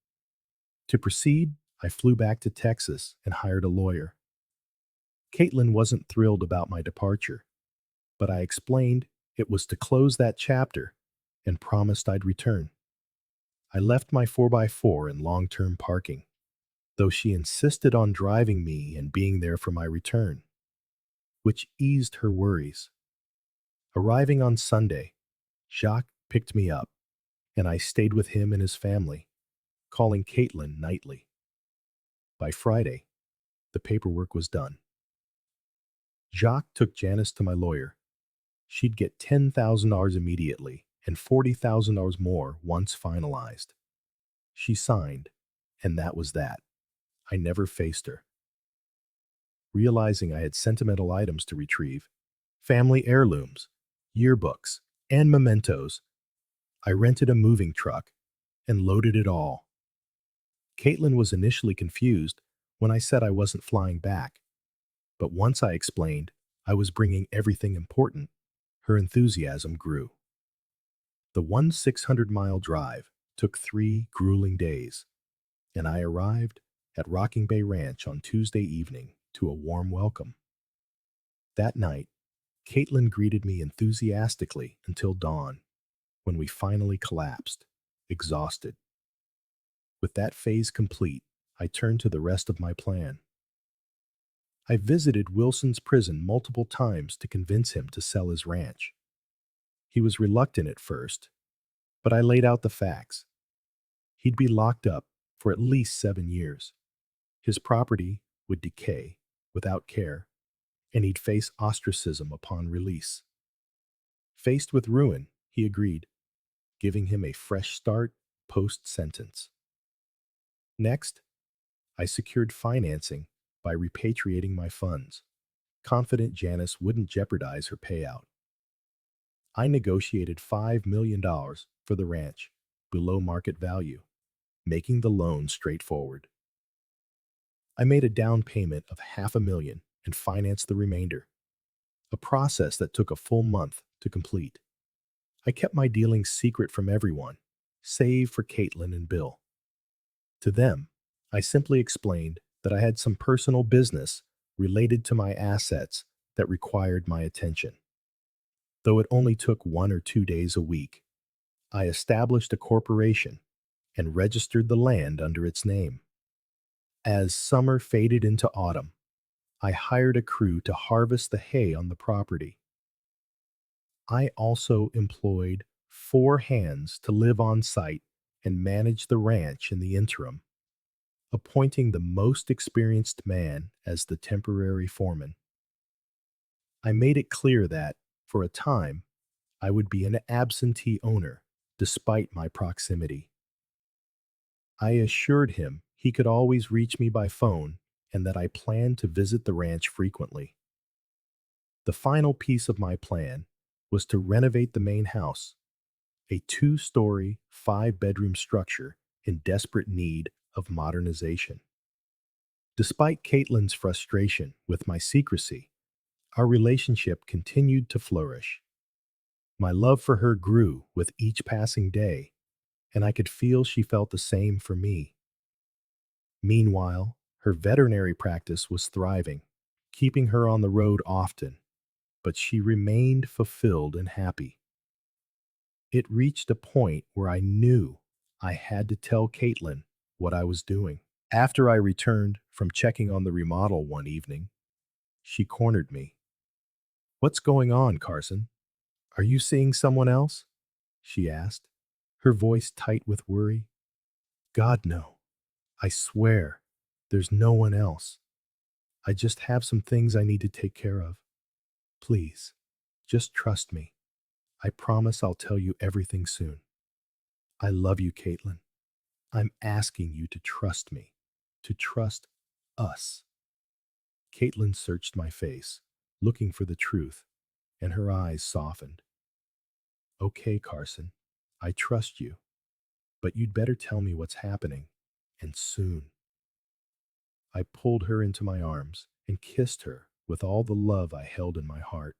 To proceed, I flew back to Texas and hired a lawyer. Caitlin wasn't thrilled about my departure, but I explained it was to close that chapter and promised I'd return. I left my 4x4 in long-term parking, though she insisted on driving me and being there for my return, which eased her worries. Arriving on Sunday, Jacques picked me up, and I stayed with him and his family, calling Caitlin nightly. By Friday, the paperwork was done. Jacques took Janice to my lawyer. She'd get $10,000 immediately and $40,000 more once finalized. She signed, and that was that. I never faced her. Realizing I had sentimental items to retrieve, family heirlooms, yearbooks, and mementos, I rented a moving truck and loaded it all. Caitlin was initially confused when I said I wasn't flying back, but once I explained I was bringing everything important, her enthusiasm grew. The 600-mile drive took 3 grueling days, and I arrived at Rocking Bay Ranch on Tuesday evening to a warm welcome. That night, Caitlin greeted me enthusiastically until dawn, when we finally collapsed, exhausted. With that phase complete, I turned to the rest of my plan. I visited Wilson's prison multiple times to convince him to sell his ranch. He was reluctant at first, but I laid out the facts. He'd be locked up for at least 7 years. His property would decay without care, and he'd face ostracism upon release. Faced with ruin, he agreed, giving him a fresh start post-sentence. Next, I secured financing by repatriating my funds, confident Janice wouldn't jeopardize her payout. I negotiated $5 million for the ranch, below market value, making the loan straightforward. I made a down payment of $500,000 and financed the remainder, a process that took a full month to complete. I kept my dealings secret from everyone, save for Caitlin and Bill. To them, I simply explained that I had some personal business related to my assets that required my attention. Though it only took 1 or 2 days a week, I established a corporation and registered the land under its name. As summer faded into autumn, I hired a crew to harvest the hay on the property. I also employed 4 hands to live on site and manage the ranch in the interim, appointing the most experienced man as the temporary foreman. I made it clear that, for a time, I would be an absentee owner, despite my proximity. I assured him he could always reach me by phone and that I planned to visit the ranch frequently. The final piece of my plan was to renovate the main house, a two-story, five-bedroom structure in desperate need of modernization. Despite Caitlin's frustration with my secrecy, our relationship continued to flourish. My love for her grew with each passing day, and I could feel she felt the same for me. Meanwhile, her veterinary practice was thriving, keeping her on the road often, but she remained fulfilled and happy. It reached a point where I knew I had to tell Caitlin what I was doing. After I returned from checking on the remodel one evening, she cornered me. "What's going on, Carson? Are you seeing someone else?" she asked, her voice tight with worry. "God, no. I swear, there's no one else. I just have some things I need to take care of. Please, just trust me. I promise I'll tell you everything soon. I love you, Caitlin. I'm asking you to trust me, to trust us." Caitlin searched my face, looking for the truth, and her eyes softened. "Okay, Carson, I trust you, but you'd better tell me what's happening, and soon." I pulled her into my arms and kissed her with all the love I held in my heart.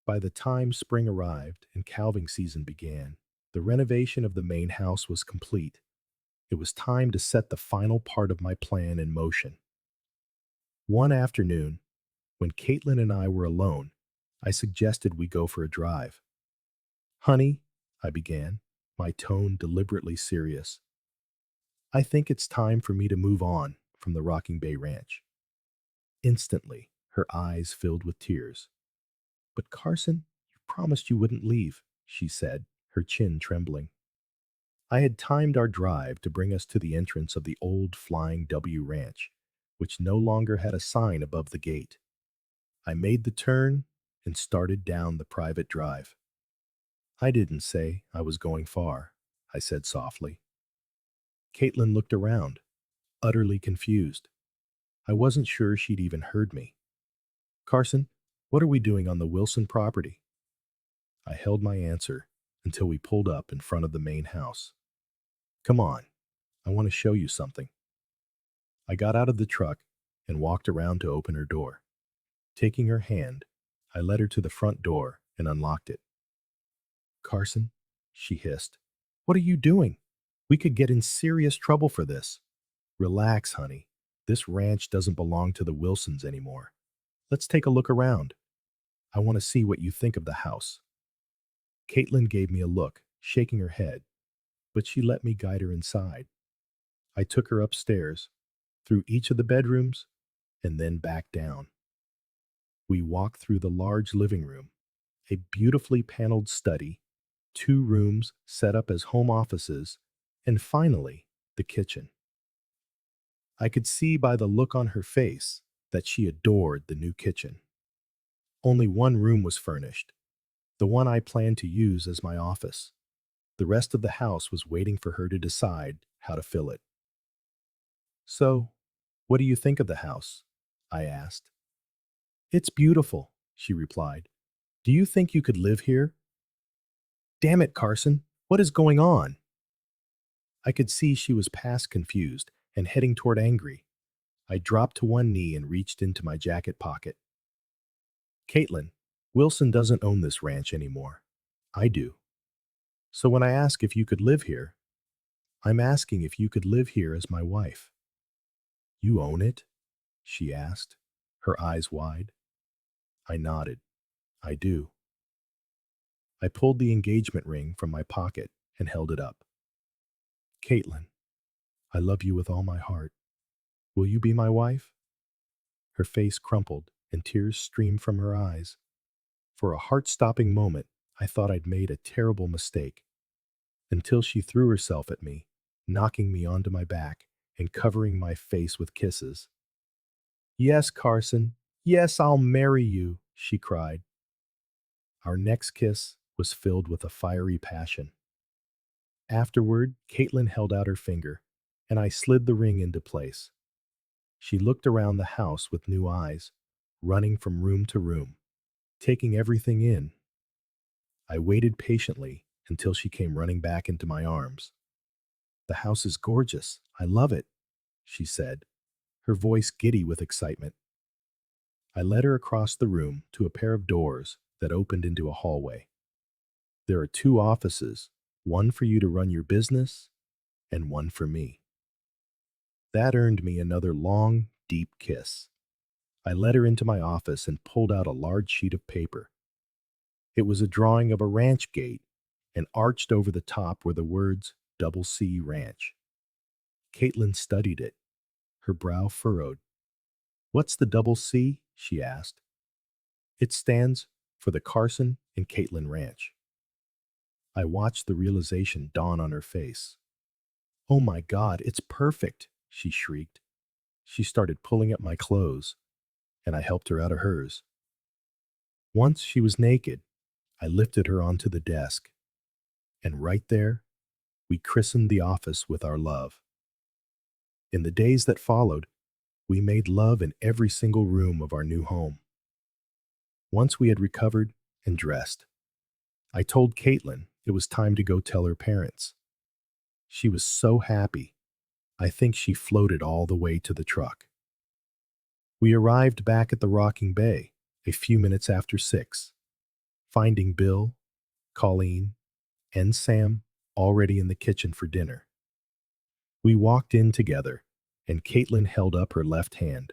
By the time spring arrived and calving season began, the renovation of the main house was complete. It was time to set the final part of my plan in motion. One afternoon, when Caitlin and I were alone, I suggested we go for a drive. "Honey," I began, my tone deliberately serious, "I think it's time for me to move on from the Rocking Bay Ranch." Instantly, her eyes filled with tears. "But Carson, you promised you wouldn't leave," she said, her chin trembling. I had timed our drive to bring us to the entrance of the old Flying W Ranch, which no longer had a sign above the gate. I made the turn and started down the private drive. "I didn't say I was going far," I said softly. Caitlin looked around, utterly confused. I wasn't sure she'd even heard me. "Carson, what are we doing on the Wilson property?" I held my answer until we pulled up in front of the main house. "Come on, I want to show you something." I got out of the truck and walked around to open her door. Taking her hand, I led her to the front door and unlocked it. "Carson," she hissed, "what are you doing? We could get in serious trouble for this." "Relax, honey. This ranch doesn't belong to the Wilsons anymore. Let's take a look around. I want to see what you think of the house." Caitlin gave me a look, shaking her head, but she let me guide her inside. I took her upstairs, through each of the bedrooms, and then back down. We walked through the large living room, a beautifully paneled study, two rooms set up as home offices, and finally, the kitchen. I could see by the look on her face that she adored the new kitchen. Only one room was furnished, the one I planned to use as my office. The rest of the house was waiting for her to decide how to fill it. "So, what do you think of the house?" I asked. "It's beautiful," she replied. "Do you think you could live here?" "Damn it, Carson, what is going on?" I could see she was past confused and heading toward angry. I dropped to one knee and reached into my jacket pocket. "Caitlin, Wilson doesn't own this ranch anymore. I do. So when I ask if you could live here, I'm asking if you could live here as my wife." "You own it?" she asked, her eyes wide. I nodded. "I do." I pulled the engagement ring from my pocket and held it up. "Caitlin, I love you with all my heart. Will you be my wife?" Her face crumpled and tears streamed from her eyes. For a heart-stopping moment, I thought I'd made a terrible mistake, until she threw herself at me, knocking me onto my back and covering my face with kisses. "Yes, Carson. Yes, I'll marry you," she cried. Our next kiss was filled with a fiery passion. Afterward, Caitlin held out her finger, and I slid the ring into place. She looked around the house with new eyes, running from room to room, taking everything in. I waited patiently until she came running back into my arms. The house is gorgeous. I love it, she said, her voice giddy with excitement. I led her across the room to a pair of doors that opened into a hallway. There are two offices, one for you to run your business and one for me. That earned me another long, deep kiss. I led her into my office and pulled out a large sheet of paper. It was a drawing of a ranch gate, and arched over the top were the words Double C Ranch. Caitlin studied it, her brow furrowed. What's the double C? She asked. It stands for the Carson and Caitlin Ranch. I watched the realization dawn on her face. Oh my God, it's perfect, she shrieked. She started pulling at my clothes, and I helped her out of hers. Once she was naked, I lifted her onto the desk, and right there, we christened the office with our love. In the days that followed, we made love in every single room of our new home. Once we had recovered and dressed, I told Caitlin it was time to go tell her parents. She was so happy, I think she floated all the way to the truck. We arrived back at the rocking bay a few minutes after 6, finding Bill, Colleen, and Sam already in the kitchen for dinner. We walked in together, and Caitlin held up her left hand.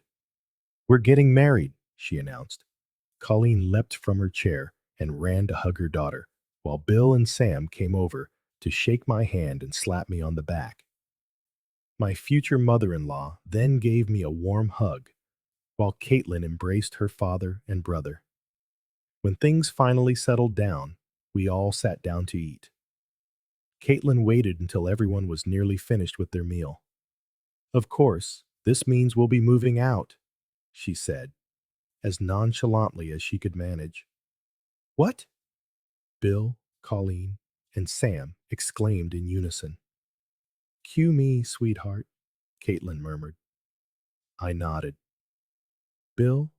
We're getting married, she announced. Colleen leapt from her chair and ran to hug her daughter, while Bill and Sam came over to shake my hand and slap me on the back. My future mother-in-law then gave me a warm hug, while Caitlin embraced her father and brother. When things finally settled down, we all sat down to eat. Caitlin waited until everyone was nearly finished with their meal. Of course, this means we'll be moving out, she said, as nonchalantly as she could manage. What? Bill, Colleen, and Sam exclaimed in unison. Cue me, sweetheart, Caitlin murmured. I nodded. Bill,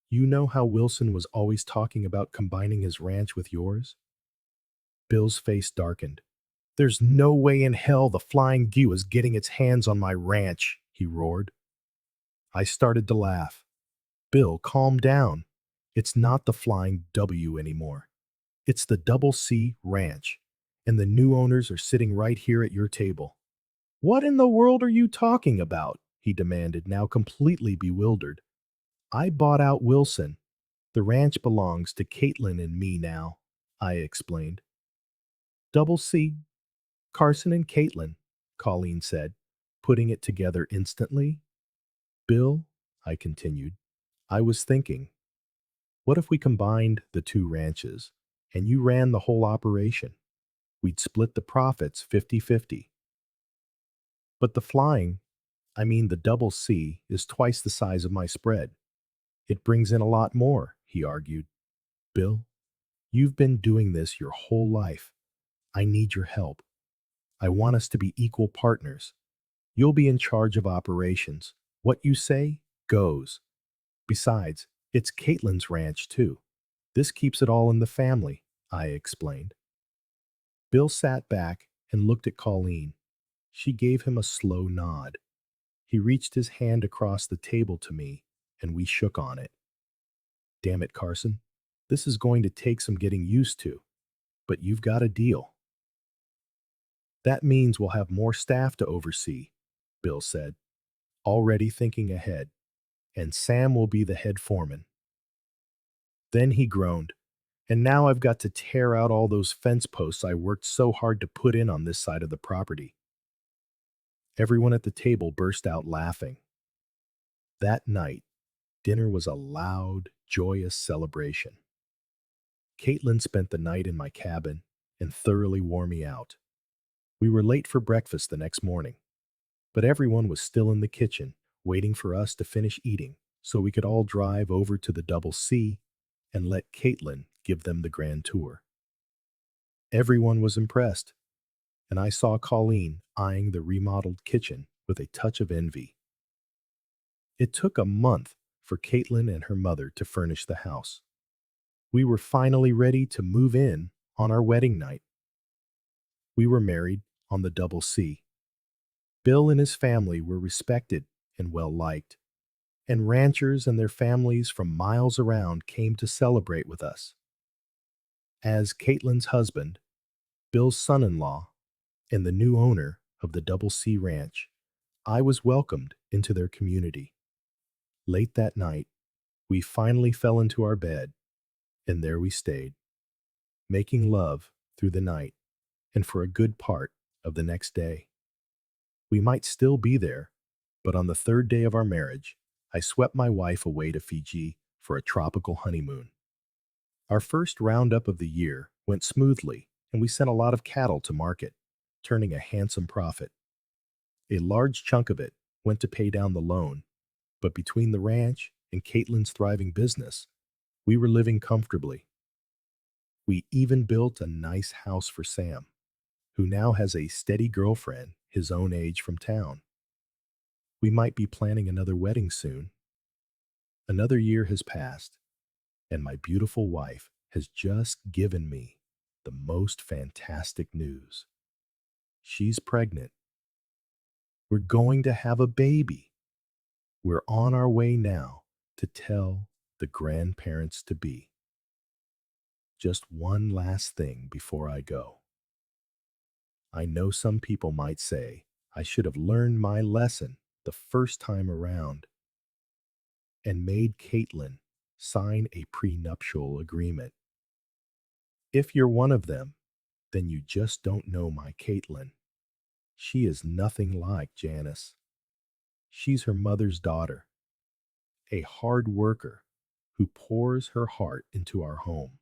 you know how Wilson was always talking about combining his ranch with yours? Bill's face darkened. There's no way in hell the Flying Gew is getting its hands on my ranch, he roared. I started to laugh. Bill, calm down. It's not the Flying W anymore. It's the Double C Ranch, and the new owners are sitting right here at your table. What in the world are you talking about? He demanded, now completely bewildered. I bought out Wilson. The ranch belongs to Caitlin and me now, I explained. Double C, Carson and Caitlin, Colleen said, putting it together instantly. Bill, I continued, I was thinking, what if we combined the two ranches and you ran the whole operation? We'd split the profits 50-50. But the double C, is twice the size of my spread. It brings in a lot more, he argued. Bill, you've been doing this your whole life. I need your help. I want us to be equal partners. You'll be in charge of operations. What you say goes. Besides, it's Caitlin's ranch, too. This keeps it all in the family, I explained. Bill sat back and looked at Colleen. She gave him a slow nod. He reached his hand across the table to me, and we shook on it. Damn it, Carson. This is going to take some getting used to, but you've got a deal. That means we'll have more staff to oversee, Bill said, already thinking ahead, and Sam will be the head foreman. Then he groaned, and now I've got to tear out all those fence posts I worked so hard to put in on this side of the property. Everyone at the table burst out laughing. That night, dinner was a loud, joyous celebration. Caitlin spent the night in my cabin and thoroughly wore me out. We were late for breakfast the next morning, but everyone was still in the kitchen, waiting for us to finish eating so we could all drive over to the Double C and let Caitlin give them the grand tour. Everyone was impressed, and I saw Colleen eyeing the remodeled kitchen with a touch of envy. It took a month for Caitlin and her mother to furnish the house. We were finally ready to move in on our wedding night. We were married on the double C. Bill and his family were respected and well liked, and ranchers and their families from miles around came to celebrate with us. As Caitlin's husband, Bill's son in law, and the new owner of the Double C Ranch, I was welcomed into their community. Late that night, we finally fell into our bed, and there we stayed, making love through the night and for a good part of the next day. We might still be there, but on the third day of our marriage, I swept my wife away to Fiji for a tropical honeymoon. Our first roundup of the year went smoothly, and we sent a lot of cattle to market, turning a handsome profit. A large chunk of it went to pay down the loan, but between the ranch and Caitlin's thriving business, we were living comfortably. We even built a nice house for Sam, who now has a steady girlfriend his own age from town. We might be planning another wedding soon. Another year has passed, and my beautiful wife has just given me the most fantastic news. She's pregnant. We're going to have a baby. We're on our way now to tell the grandparents to be. Just one last thing before I go. I know some people might say I should have learned my lesson the first time around and made Caitlin sign a prenuptial agreement. If you're one of them, then you just don't know my Caitlin. She is nothing like Janice. She's her mother's daughter, a hard worker who pours her heart into our home.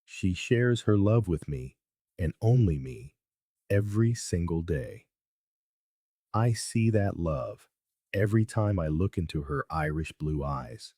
She shares her love with me, and only me, every single day. I see that love every time I look into her Irish blue eyes.